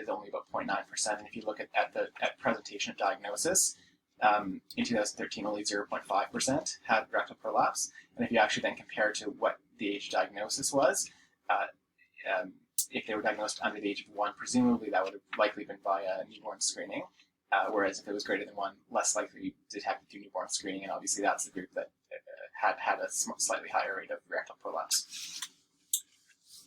only about 0.9%. And if you look at presentation of diagnosis, in 2013, only 0.5% had rectal prolapse. And if you actually then compare to what the age of diagnosis was, if they were diagnosed under the age of 1, presumably that would have likely been via newborn screening. Whereas if it was greater than 1, less likely detected through newborn screening. And obviously that's the group that had a slightly higher rate of rectal prolapse.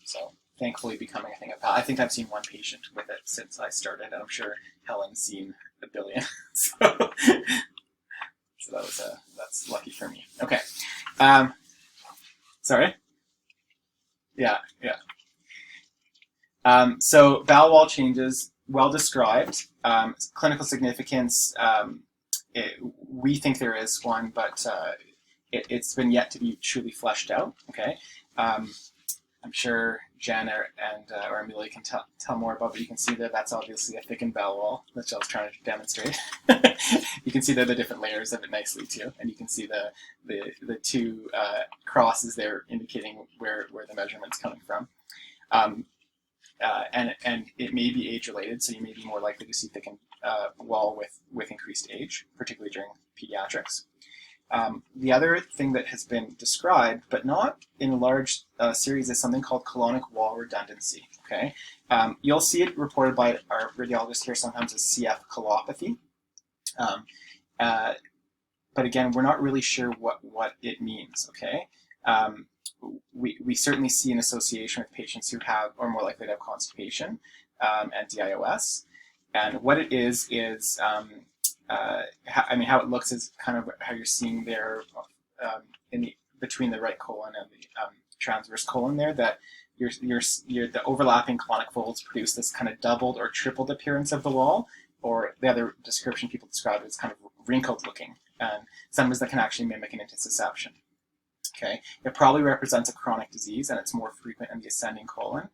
So thankfully becoming a thing. I think I've seen one patient with it since I started, and I'm sure Helen's seen a billion. So that's lucky for me. Okay. Sorry? Yeah. So bowel wall changes, well described. Clinical significance, we think there is one, but it's been yet to be truly fleshed out. Okay. I'm sure Jen or Amelia can tell more about, but you can see that that's obviously a thickened bowel wall, which I was trying to demonstrate. You can see there the different layers of it nicely too, and you can see the two crosses there indicating where the measurement's coming from. And it may be age related, so you may be more likely to see thickened wall with increased age, particularly during pediatrics. The other thing that has been described, but not in a large series, is something called colonic wall redundancy. Okay, you'll see it reported by our radiologist here sometimes as CF colopathy, but again, we're not really sure what it means. Okay, we certainly see an association with patients who have or more likely to have constipation and DIOS, and what it is how it looks is kind of how you're seeing there between the right colon and the transverse colon there, that the overlapping colonic folds produce this kind of doubled or tripled appearance of the wall, or the other description people describe it as kind of wrinkled looking, and sometimes that can actually mimic an intussusception. Okay, it probably represents a chronic disease, and it's more frequent in the ascending colon,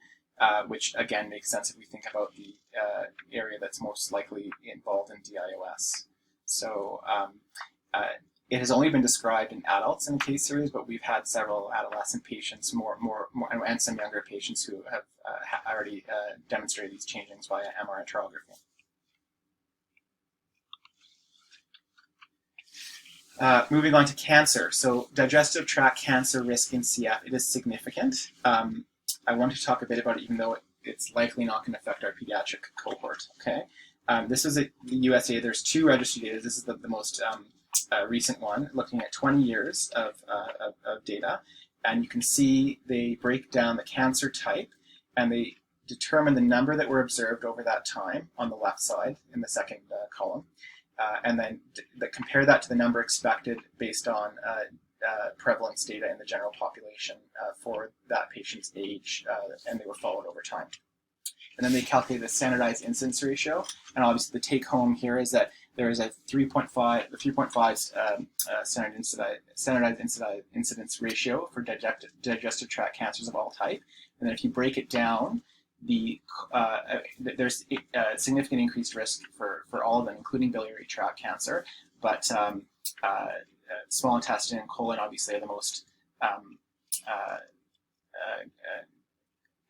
which again makes sense if we think about the area that's most likely involved in DIOS. So it has only been described in adults in the case series, but we've had several adolescent patients, and some younger patients who have already demonstrated these changings via MR enterography. Moving on to cancer. So digestive tract cancer risk in CF, it is significant. I want to talk a bit about it, even though it's likely not going to affect our pediatric cohort. Okay, this is the US data. There's two registry data. This is the most recent one, looking at 20 years of data, and you can see they break down the cancer type, and they determine the number that were observed over that time on the left side in the second column. And then compare that to the number expected based on prevalence data in the general population for that patient's age, and they were followed over time. And then they calculate the standardized incidence ratio, and obviously the take home here is that there is a 3.5 standardized incidence ratio for digestive tract cancers of all type. And then if you break it down, there's a significant increased risk for all of them, including biliary tract cancer, but small intestine and colon obviously are the most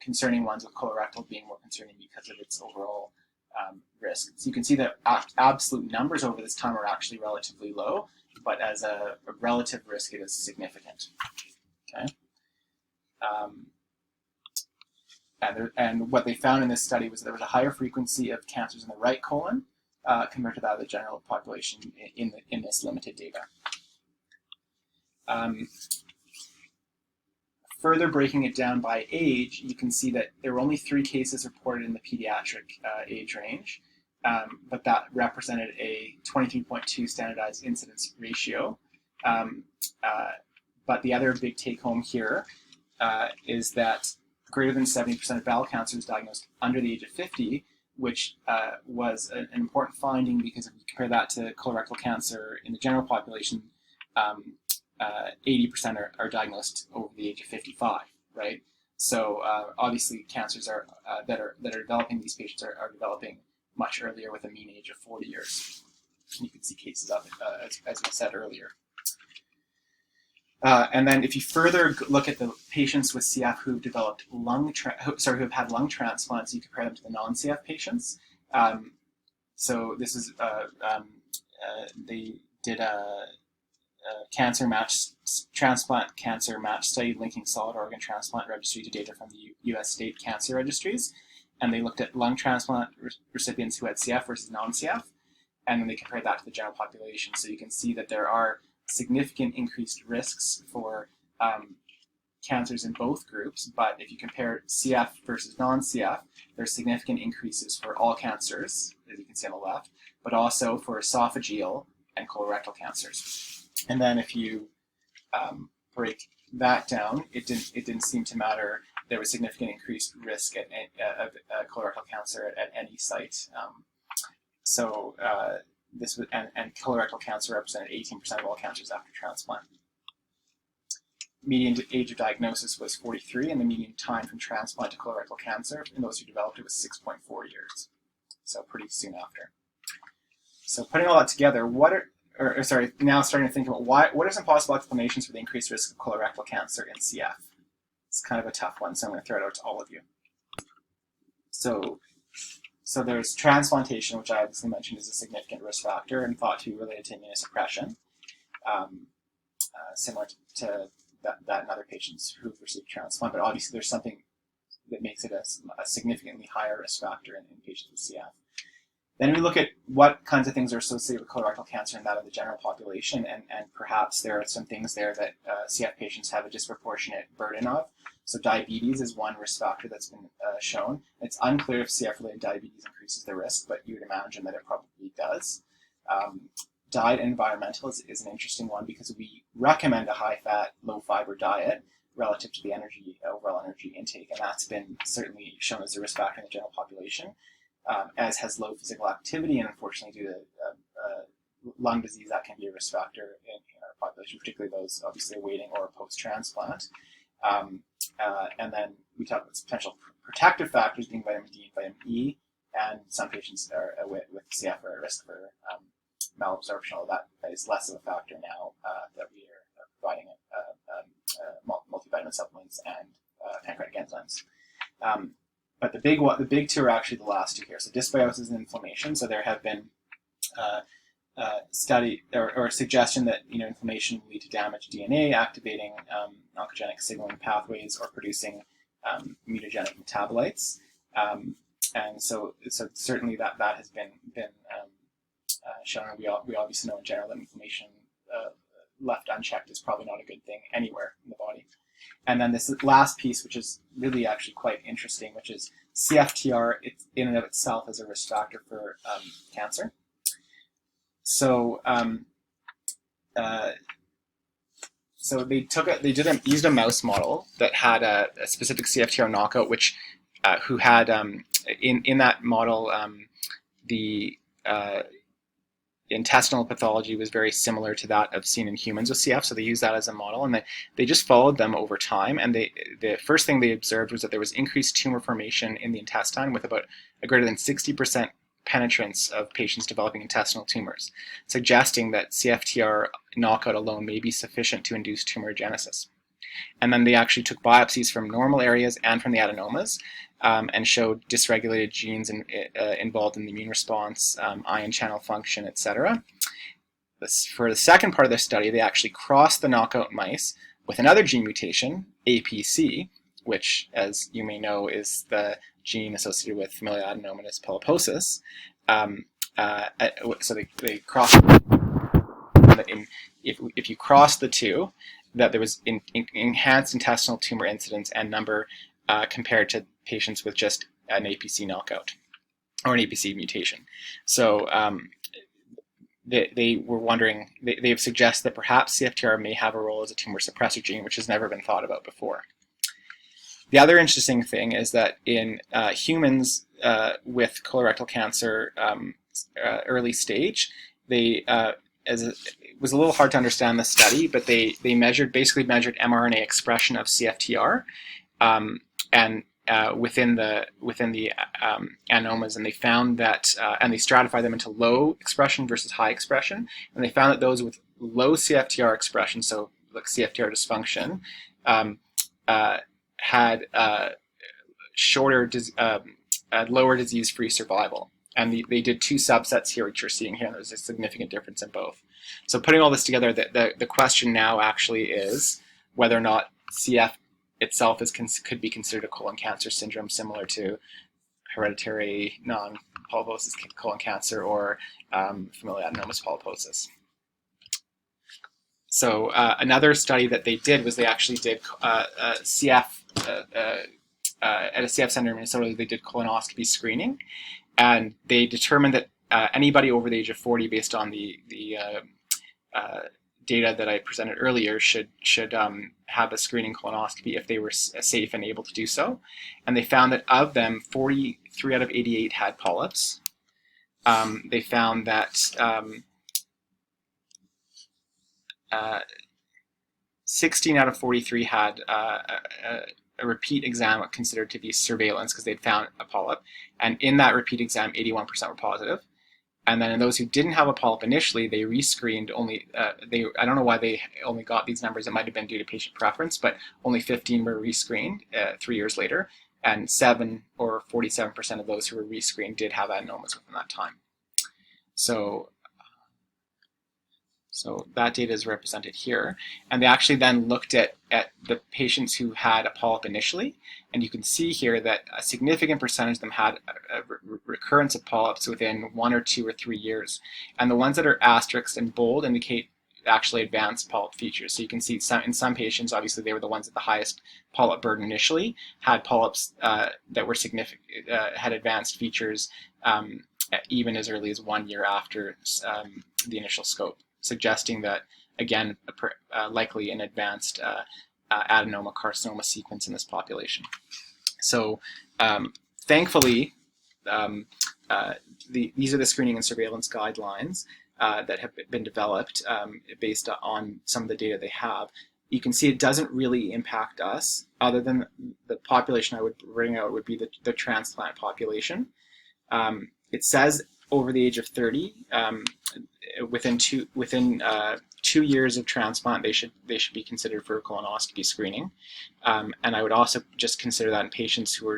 concerning ones, with colorectal being more concerning because of its overall risk. So you can see that absolute numbers over this time are actually relatively low, but as a relative risk, it is significant. Okay. And what they found in this study was there was a higher frequency of cancers in the right colon compared to that of the general population in this limited data. Further breaking it down by age, you can see that there were only 3 cases reported in the pediatric age range, but that represented a 23.2 standardized incidence ratio. But the other big take home here is that greater than 70% of bowel cancer is diagnosed under the age of 50, which was an important finding, because if you compare that to colorectal cancer in the general population, 80% are diagnosed over the age of 55, right? So obviously cancers that are developing, these patients are developing much earlier with a mean age of 40 years. And you can see cases of it, as we said earlier. And then if you further look at the patients with CF who've developed who've had lung transplants, you compare them to the non-CF patients. So this is, they did a transplant cancer match study linking solid organ transplant registry to data from the US state cancer registries. And they looked at lung transplant recipients who had CF versus non-CF, and then they compared that to the general population. So you can see that there are significant increased risks for cancers in both groups, but if you compare CF versus non-CF, there's significant increases for all cancers, as you can see on the left, but also for esophageal and colorectal cancers. And then if you break that down, it didn't seem to matter. There was significant increased risk of colorectal cancer at any site. This was, and colorectal cancer represented 18% of all cancers after transplant. Median age of diagnosis was 43, and the median time from transplant to colorectal cancer in those who developed it was 6.4 years. So pretty soon after. So putting all that together, now starting to think about what are some possible explanations for the increased risk of colorectal cancer in CF? It's kind of a tough one, so I'm going to throw it out to all of you. So there's transplantation, which I obviously mentioned is a significant risk factor and thought to be related to immunosuppression, similar to that in other patients who've received transplant, but obviously there's something that makes it a significantly higher risk factor in patients with CF. Then we look at what kinds of things are associated with colorectal cancer and that of the general population, and perhaps there are some things there that CF patients have a disproportionate burden of. So diabetes is one risk factor that's been shown. It's unclear if CF-related diabetes increases the risk, but you would imagine that it probably does. Diet and environmental is an interesting one, because we recommend a high-fat, low-fiber diet, relative to the overall energy intake, and that's been certainly shown as a risk factor in the general population, as has low physical activity, and unfortunately due to lung disease, that can be a risk factor in our population, particularly those obviously awaiting or post-transplant. And then we talk about potential protective factors being vitamin D and vitamin E, and some patients with CF are at risk for malabsorption, although that is less of a factor now that we are providing multivitamin supplements and pancreatic enzymes. But the big two are actually the last two here. So dysbiosis and inflammation. So there have been study or suggestion that inflammation will lead to damaged DNA, activating oncogenic signaling pathways or producing mutagenic metabolites. And so certainly that has been shown. We obviously know in general that inflammation left unchecked is probably not a good thing anywhere in the body. And then this last piece, which is really actually quite interesting, which is CFTR in and of itself as a risk factor for cancer. So used a mouse model that had a specific CFTR knockout, which who had in that model the intestinal pathology was very similar to that of seen in humans with CF. So they used that as a model, and they just followed them over time. And the first thing they observed was that there was increased tumor formation in the intestine, with about a greater than 60% penetrance of patients developing intestinal tumors, suggesting that CFTR knockout alone may be sufficient to induce tumorigenesis. And then they actually took biopsies from normal areas and from the adenomas, and showed dysregulated genes involved in the immune response, ion channel function, etc. For the second part of their study, they actually crossed the knockout mice with another gene mutation, APC, which, as you may know, is the gene associated with familial adenomatous polyposis. So they crossed. If you cross the two, that there was enhanced intestinal tumor incidence and number compared to patients with just an APC knockout or an APC mutation. So they were wondering, they've suggested that perhaps CFTR may have a role as a tumor suppressor gene, which has never been thought about before. The other interesting thing is that in humans with colorectal cancer early stage, it was a little hard to understand the study, but they basically measured mRNA expression of CFTR and within the adenomas, and they found that, and they stratified them into low expression versus high expression, and they found that those with low CFTR expression, so like CFTR dysfunction, had lower disease-free survival. And they did two subsets here, which you're seeing here, and there's a significant difference in both. So putting all this together, the question now actually is whether or not CF itself could be considered a colon cancer syndrome, similar to hereditary non-polyposis colon cancer or familial adenomatous polyposis. So another study that they did was they actually did CF at a CF center in Minnesota. They did colonoscopy screening, and they determined that anybody over the age of 40, based on the data that I presented earlier, should have a screening colonoscopy if they were safe and able to do so. And they found that of them, 43 out of 88 had polyps. They found that 16 out of 43 had a repeat exam considered to be surveillance because they'd found a polyp. And in that repeat exam, 81% were positive. And then in those who didn't have a polyp initially, they rescreened only, I don't know why they only got these numbers. It might have been due to patient preference, but only 15 were rescreened 3 years later. And 7 or 47% of those who were rescreened did have adenomas within that time. So that data is represented here. And they actually then looked at the patients who had a polyp initially. And you can see here that a significant percentage of them had a recurrence of polyps within 1 or 2 or 3 years. And the ones that are asterisked and bold indicate actually advanced polyp features. So you can see in some patients, obviously they were the ones at the highest polyp burden initially, had polyps that were significant, had advanced features even as early as 1 year after the initial scope, suggesting that, again, likely an advanced adenoma carcinoma sequence in this population. So thankfully, these are the screening and surveillance guidelines that have been developed based on some of the data they have. You can see it doesn't really impact us, other than the population I would bring out would be the transplant population. It says over the age of 30, within 2 years of transplant, they should be considered for colonoscopy screening, and I would also just consider that in patients who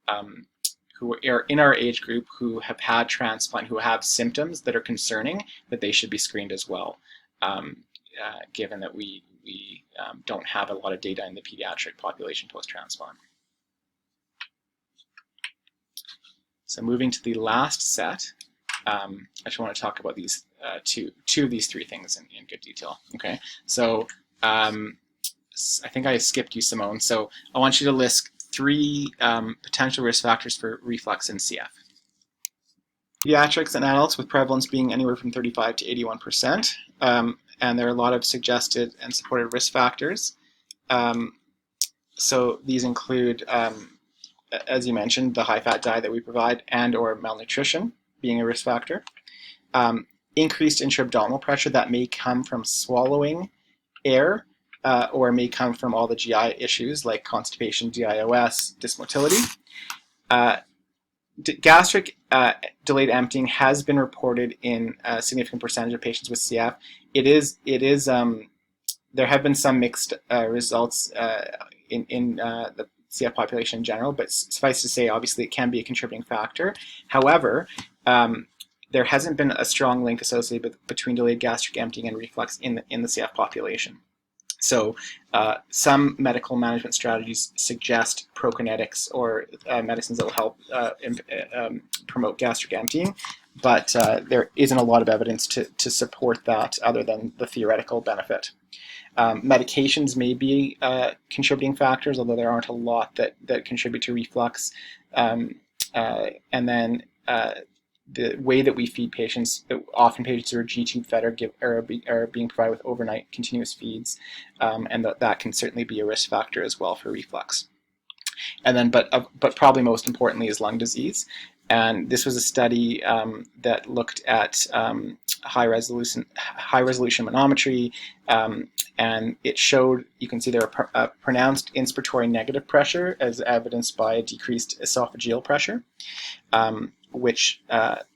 are in our age group who have had transplant, who have symptoms that are concerning, that they should be screened as well, given that we don't have a lot of data in the pediatric population post-transplant. So moving to the last set, I just want to talk about these two of these three things in good detail. Okay, so I think I skipped you, Simone. So I want you to list 3 potential risk factors for reflux in CF. Pediatrics and adults with prevalence being anywhere from 35 to 81%, and there are a lot of suggested and supported risk factors. So these include, as you mentioned, the high-fat diet that we provide and/or malnutrition being a risk factor. Increased intra-abdominal pressure that may come from swallowing air, or may come from all the GI issues like constipation, DIOS, dysmotility. Gastric delayed emptying has been reported in a significant percentage of patients with CF. There have been some mixed results in the CF population in general, but suffice to say, obviously, it can be a contributing factor. However, there hasn't been a strong link associated between delayed gastric emptying and reflux in the CF population. So some medical management strategies suggest prokinetics or medicines that will help promote gastric emptying, but there isn't a lot of evidence to support that other than the theoretical benefit. Medications may be contributing factors, although there aren't a lot that contribute to reflux. And then the way that we feed patients, often patients who are G-tube fed are being provided with overnight continuous feeds, and that can certainly be a risk factor as well for reflux. And then, but probably most importantly is lung disease. And this was a study that looked at high resolution manometry, and it showed, you can see there a pronounced inspiratory negative pressure as evidenced by a decreased esophageal pressure, which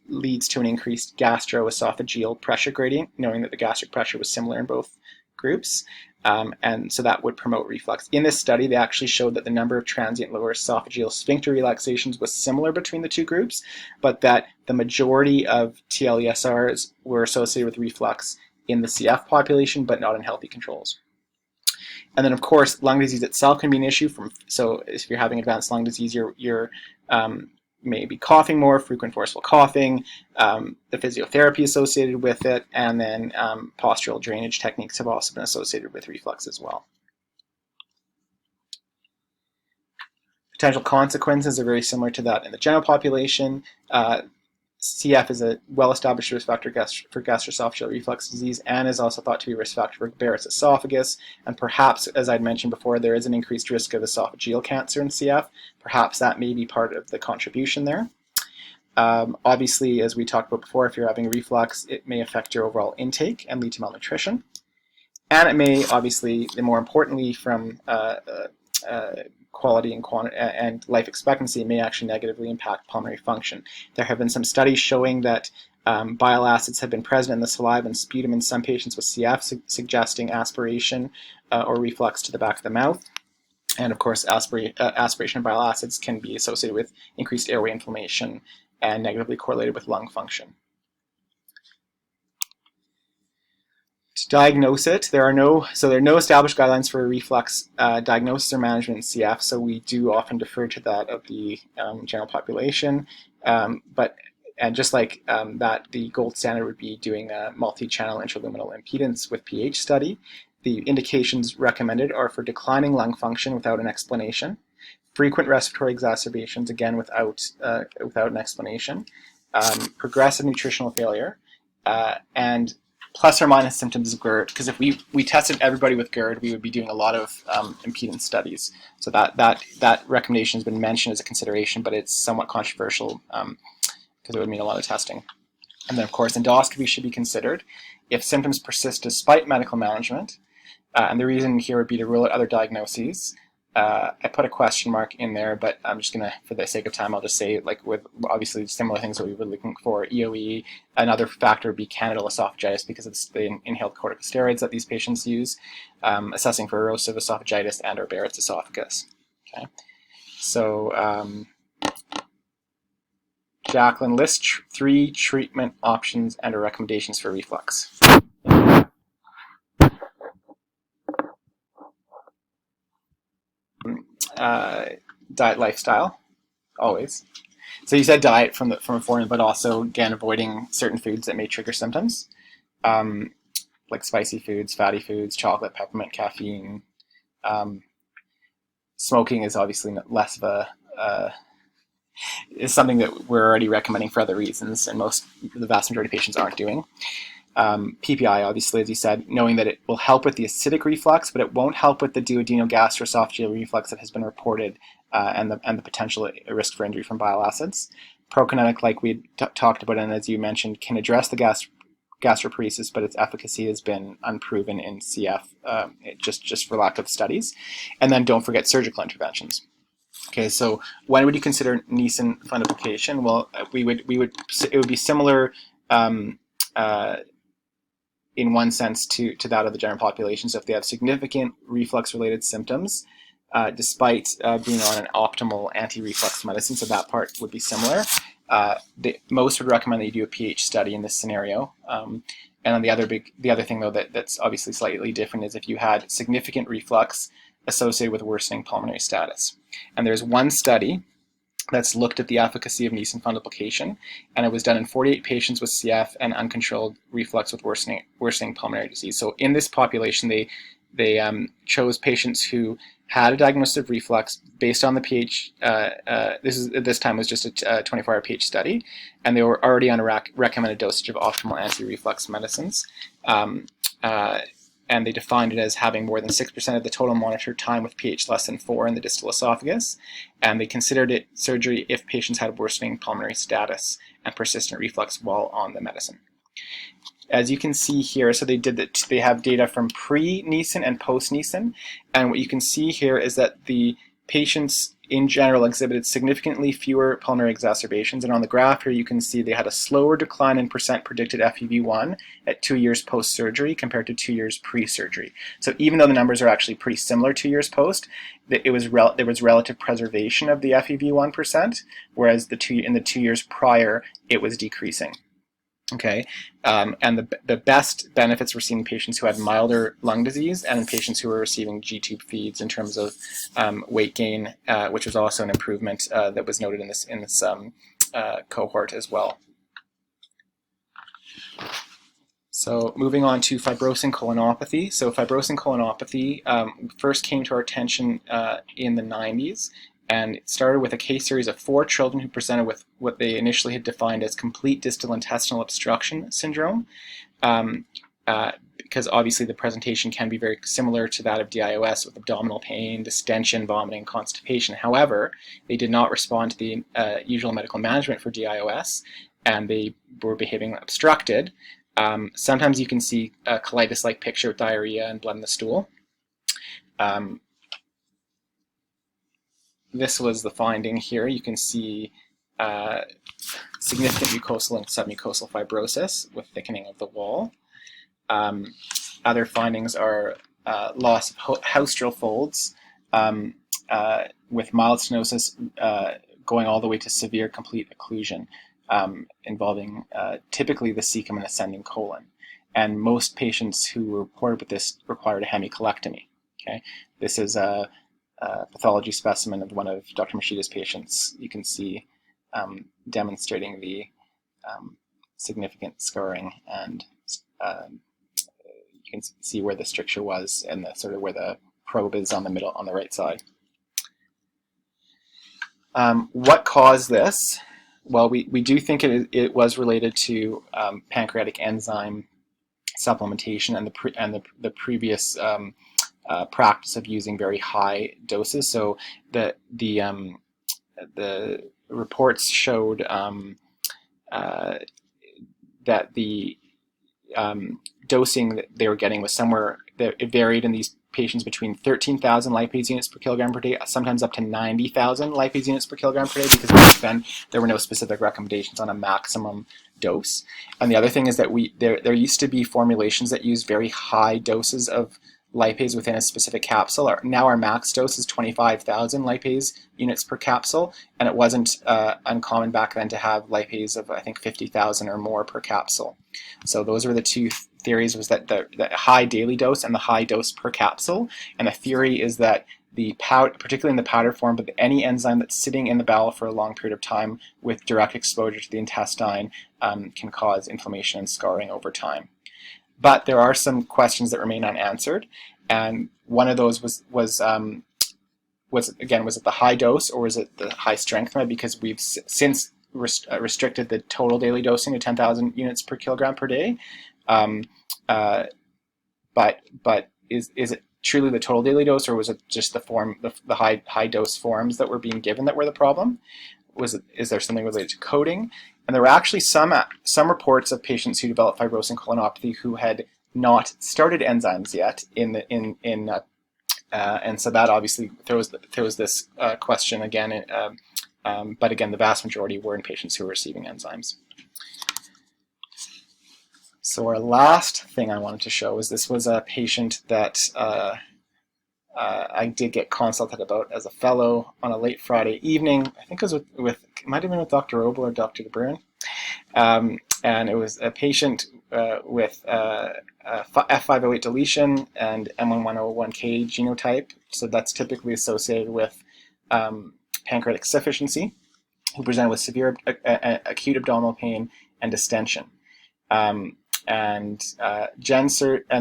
leads to an increased gastroesophageal pressure gradient, knowing that the gastric pressure was similar in both groups. And so that would promote reflux. In this study, they actually showed that the number of transient lower esophageal sphincter relaxations was similar between the two groups, but that the majority of TLESRs were associated with reflux in the CF population, but not in healthy controls. And then, of course, lung disease itself can be an issue. So if you're having advanced lung disease, you're maybe coughing more, frequent forceful coughing, the physiotherapy associated with it, and then postural drainage techniques have also been associated with reflux as well. Potential consequences are very similar to that in the general population. CF is a well-established risk factor for gastroesophageal reflux disease and is also thought to be a risk factor for Barrett's esophagus. And perhaps, as I'd mentioned before, there is an increased risk of esophageal cancer in CF. Perhaps that may be part of the contribution there. Obviously, as we talked about before, if you're having reflux, it may affect your overall intake and lead to malnutrition. And it may, obviously, and more importantly, from quality and life expectancy, may actually negatively impact pulmonary function. There have been some studies showing that bile acids have been present in the saliva and sputum in some patients with CF, suggesting aspiration or reflux to the back of the mouth. And of course, aspiration of bile acids can be associated with increased airway inflammation and negatively correlated with lung function. To diagnose it, there are no established guidelines for reflux diagnosis or management in CF, so we do often defer to that of the general population. And just like that, the gold standard would be doing a multi-channel intraluminal impedance with pH study. The indications recommended are for declining lung function without an explanation, frequent respiratory exacerbations, again without an explanation, progressive nutritional failure, and plus or minus symptoms of GERD, because if we tested everybody with GERD, we would be doing a lot of impedance studies. So that recommendation has been mentioned as a consideration, but it's somewhat controversial because it would mean a lot of testing. And then, of course, endoscopy should be considered if symptoms persist despite medical management. And the reason here would be to rule out other diagnoses. I put a question mark in there, but I'm just going to, for the sake of time, I'll just say, like, with obviously similar things that we were looking for, EOE, another factor would be candidal esophagitis because it's the inhaled corticosteroids that these patients use, assessing for erosive esophagitis and or Barrett's esophagus. Okay, so Jacqueline, list 3 treatment options and or recommendations for reflux. Diet, lifestyle, always. So you said diet from a foreign, but also again avoiding certain foods that may trigger symptoms, like spicy foods, fatty foods, chocolate, peppermint, caffeine. Smoking is obviously less of a is something that we're already recommending for other reasons, and the vast majority of patients aren't doing. PPI, obviously, as you said, knowing that it will help with the acidic reflux, but it won't help with the duodenal gastroesophageal reflux that has been reported, and the potential risk for injury from bile acids. Prokinetic, like we talked about, and as you mentioned, can address the gastroparesis, but its efficacy has been unproven in CF, just for lack of studies. And then don't forget surgical interventions. Okay, so when would you consider Nissen fundoplication? Well, it would be similar in one sense to that of the general population. So if they have significant reflux-related symptoms, despite being on an optimal anti-reflux medicine, so that part would be similar. Most would recommend that you do a pH study in this scenario. And then the other thing though that's obviously slightly different is if you had significant reflux associated with worsening pulmonary status. And there's one study that's looked at the efficacy of Nissen fundoplication, and it was done in 48 patients with CF and uncontrolled reflux with worsening pulmonary disease. So in this population, they chose patients who had a diagnosis of reflux based on the pH. This time was just a 24-hour pH study, and they were already on a recommended dosage of optimal anti-reflux medicines. And they defined it as having more than 6% of the total monitored time with pH less than 4 in the distal esophagus, and they considered it surgery if patients had worsening pulmonary status and persistent reflux while on the medicine. As you can see here, so they have data from pre-Nissen and post-Nissen, and what you can see here is that the patients in general exhibited significantly fewer pulmonary exacerbations, and on the graph here you can see they had a slower decline in percent predicted FEV1 at 2 years post-surgery compared to 2 years pre-surgery. So even though the numbers are actually pretty similar 2 years post, there was relative preservation of the FEV1 percent, whereas in the 2 years prior it was decreasing. Okay, and the best benefits were seen in patients who had milder lung disease and in patients who were receiving G-tube feeds in terms of weight gain, which was also an improvement that was noted in this cohort as well. So moving on to fibrosing colonopathy. So fibrosing colonopathy first came to our attention in the 90s. And it started with a case series of 4 children who presented with what they initially had defined as complete distal intestinal obstruction syndrome, because obviously the presentation can be very similar to that of DIOS with abdominal pain, distension, vomiting, constipation. However, they did not respond to the usual medical management for DIOS, and they were behaving obstructed. Sometimes you can see a colitis-like picture with diarrhea and blood in the stool. This was the finding here. You can see significant mucosal and submucosal fibrosis with thickening of the wall. Other findings are loss of haustral folds with mild stenosis going all the way to severe complete occlusion, involving typically the cecum and ascending colon. And most patients who were reported with this required a hemicolectomy. Okay, this is a pathology specimen of one of Dr. Mashida's patients. You can see demonstrating the significant scarring, and you can see where the stricture was and the sort of where the probe is on the right side. What caused this? Well, we do think it was related to pancreatic enzyme supplementation and the previous practice of using very high doses. So the reports showed that the dosing that they were getting was somewhere, that it varied in these patients between 13,000 lipase units per kilogram per day, sometimes up to 90,000 lipase units per kilogram per day, because back then there were no specific recommendations on a maximum dose. And the other thing is that there used to be formulations that used very high doses of lipase within a specific capsule. Now our max dose is 25,000 lipase units per capsule, and it wasn't uncommon back then to have lipase of, I think, 50,000 or more per capsule. So those were the two theories, was that the high daily dose and the high dose per capsule. And the theory is that the powder, particularly in the powder form, but any enzyme that's sitting in the bowel for a long period of time with direct exposure to the intestine can cause inflammation and scarring over time. But there are some questions that remain unanswered, and one of those was it the high dose or was it the high strength method? Because we've since restricted the total daily dosing to 10,000 units per kilogram per day. But is it truly the total daily dose, or was it just the high dose forms that were being given that were the problem? Is there something related to coding? And there were actually some reports of patients who developed fibrosing colonopathy who had not started enzymes yet and so that obviously throws this question again. But again, the vast majority were in patients who were receiving enzymes. So our last thing I wanted to show is this was a patient that I did get consulted about as a fellow on a late Friday evening. I think it was with it might have been with Dr. Obel or Dr. DeBruin. And it was a patient with F508 deletion and M1101K genotype. So that's typically associated with pancreatic insufficiency, who presented with severe acute abdominal pain and distension. And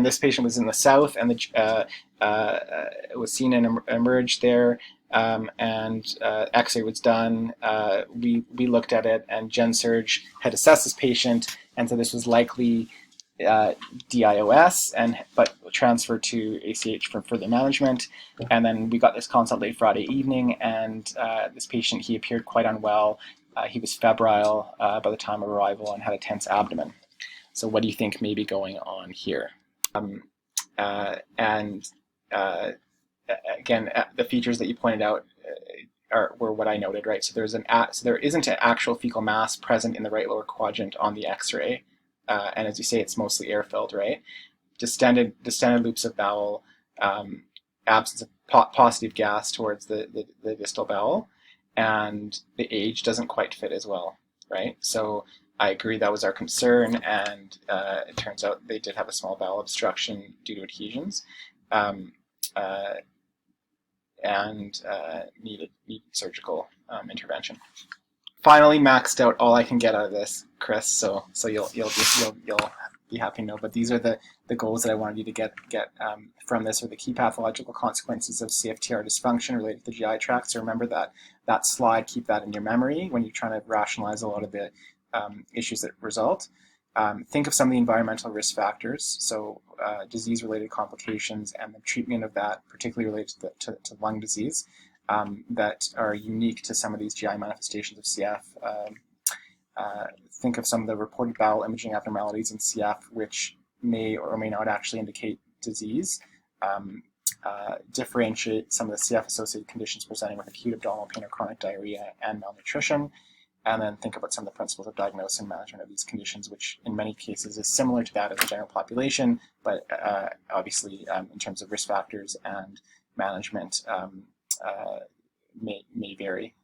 this patient was in the south, and it was seen and emerged there. X-ray was done. We looked at it, and GenSurg had assessed this patient, and so this was likely DIOS, but transferred to ACH for further management. And then we got this consult late Friday evening, and this patient, he appeared quite unwell. He was febrile by the time of arrival and had a tense abdomen. So what do you think may be going on here? Again, the features that you pointed out were what I noted, right? So there isn't an actual fecal mass present in the right lower quadrant on the X-ray, and as you say, it's mostly air-filled, right? Distended loops of bowel, absence of positive gas towards the distal bowel, and the age doesn't quite fit as well, right? So I agree that was our concern, and it turns out they did have a small bowel obstruction due to adhesions. And needed surgical intervention. Finally, maxed out all I can get out of this, Chris. So you'll be happy to know. But these are the goals that I wanted you to get from this, or the key pathological consequences of CFTR dysfunction related to the GI tract. So remember that slide. Keep that in your memory when you're trying to rationalize a lot of the issues that result. Think of some of the environmental risk factors, so disease-related complications and the treatment of that, particularly related to lung disease, that are unique to some of these GI manifestations of CF. Think of some of the reported bowel imaging abnormalities in CF, which may or may not actually indicate disease. Differentiate some of the CF-associated conditions presenting with acute abdominal pain or chronic diarrhea and malnutrition. And then think about some of the principles of diagnosis and management of these conditions, which in many cases is similar to that of the general population, but obviously in terms of risk factors and management may vary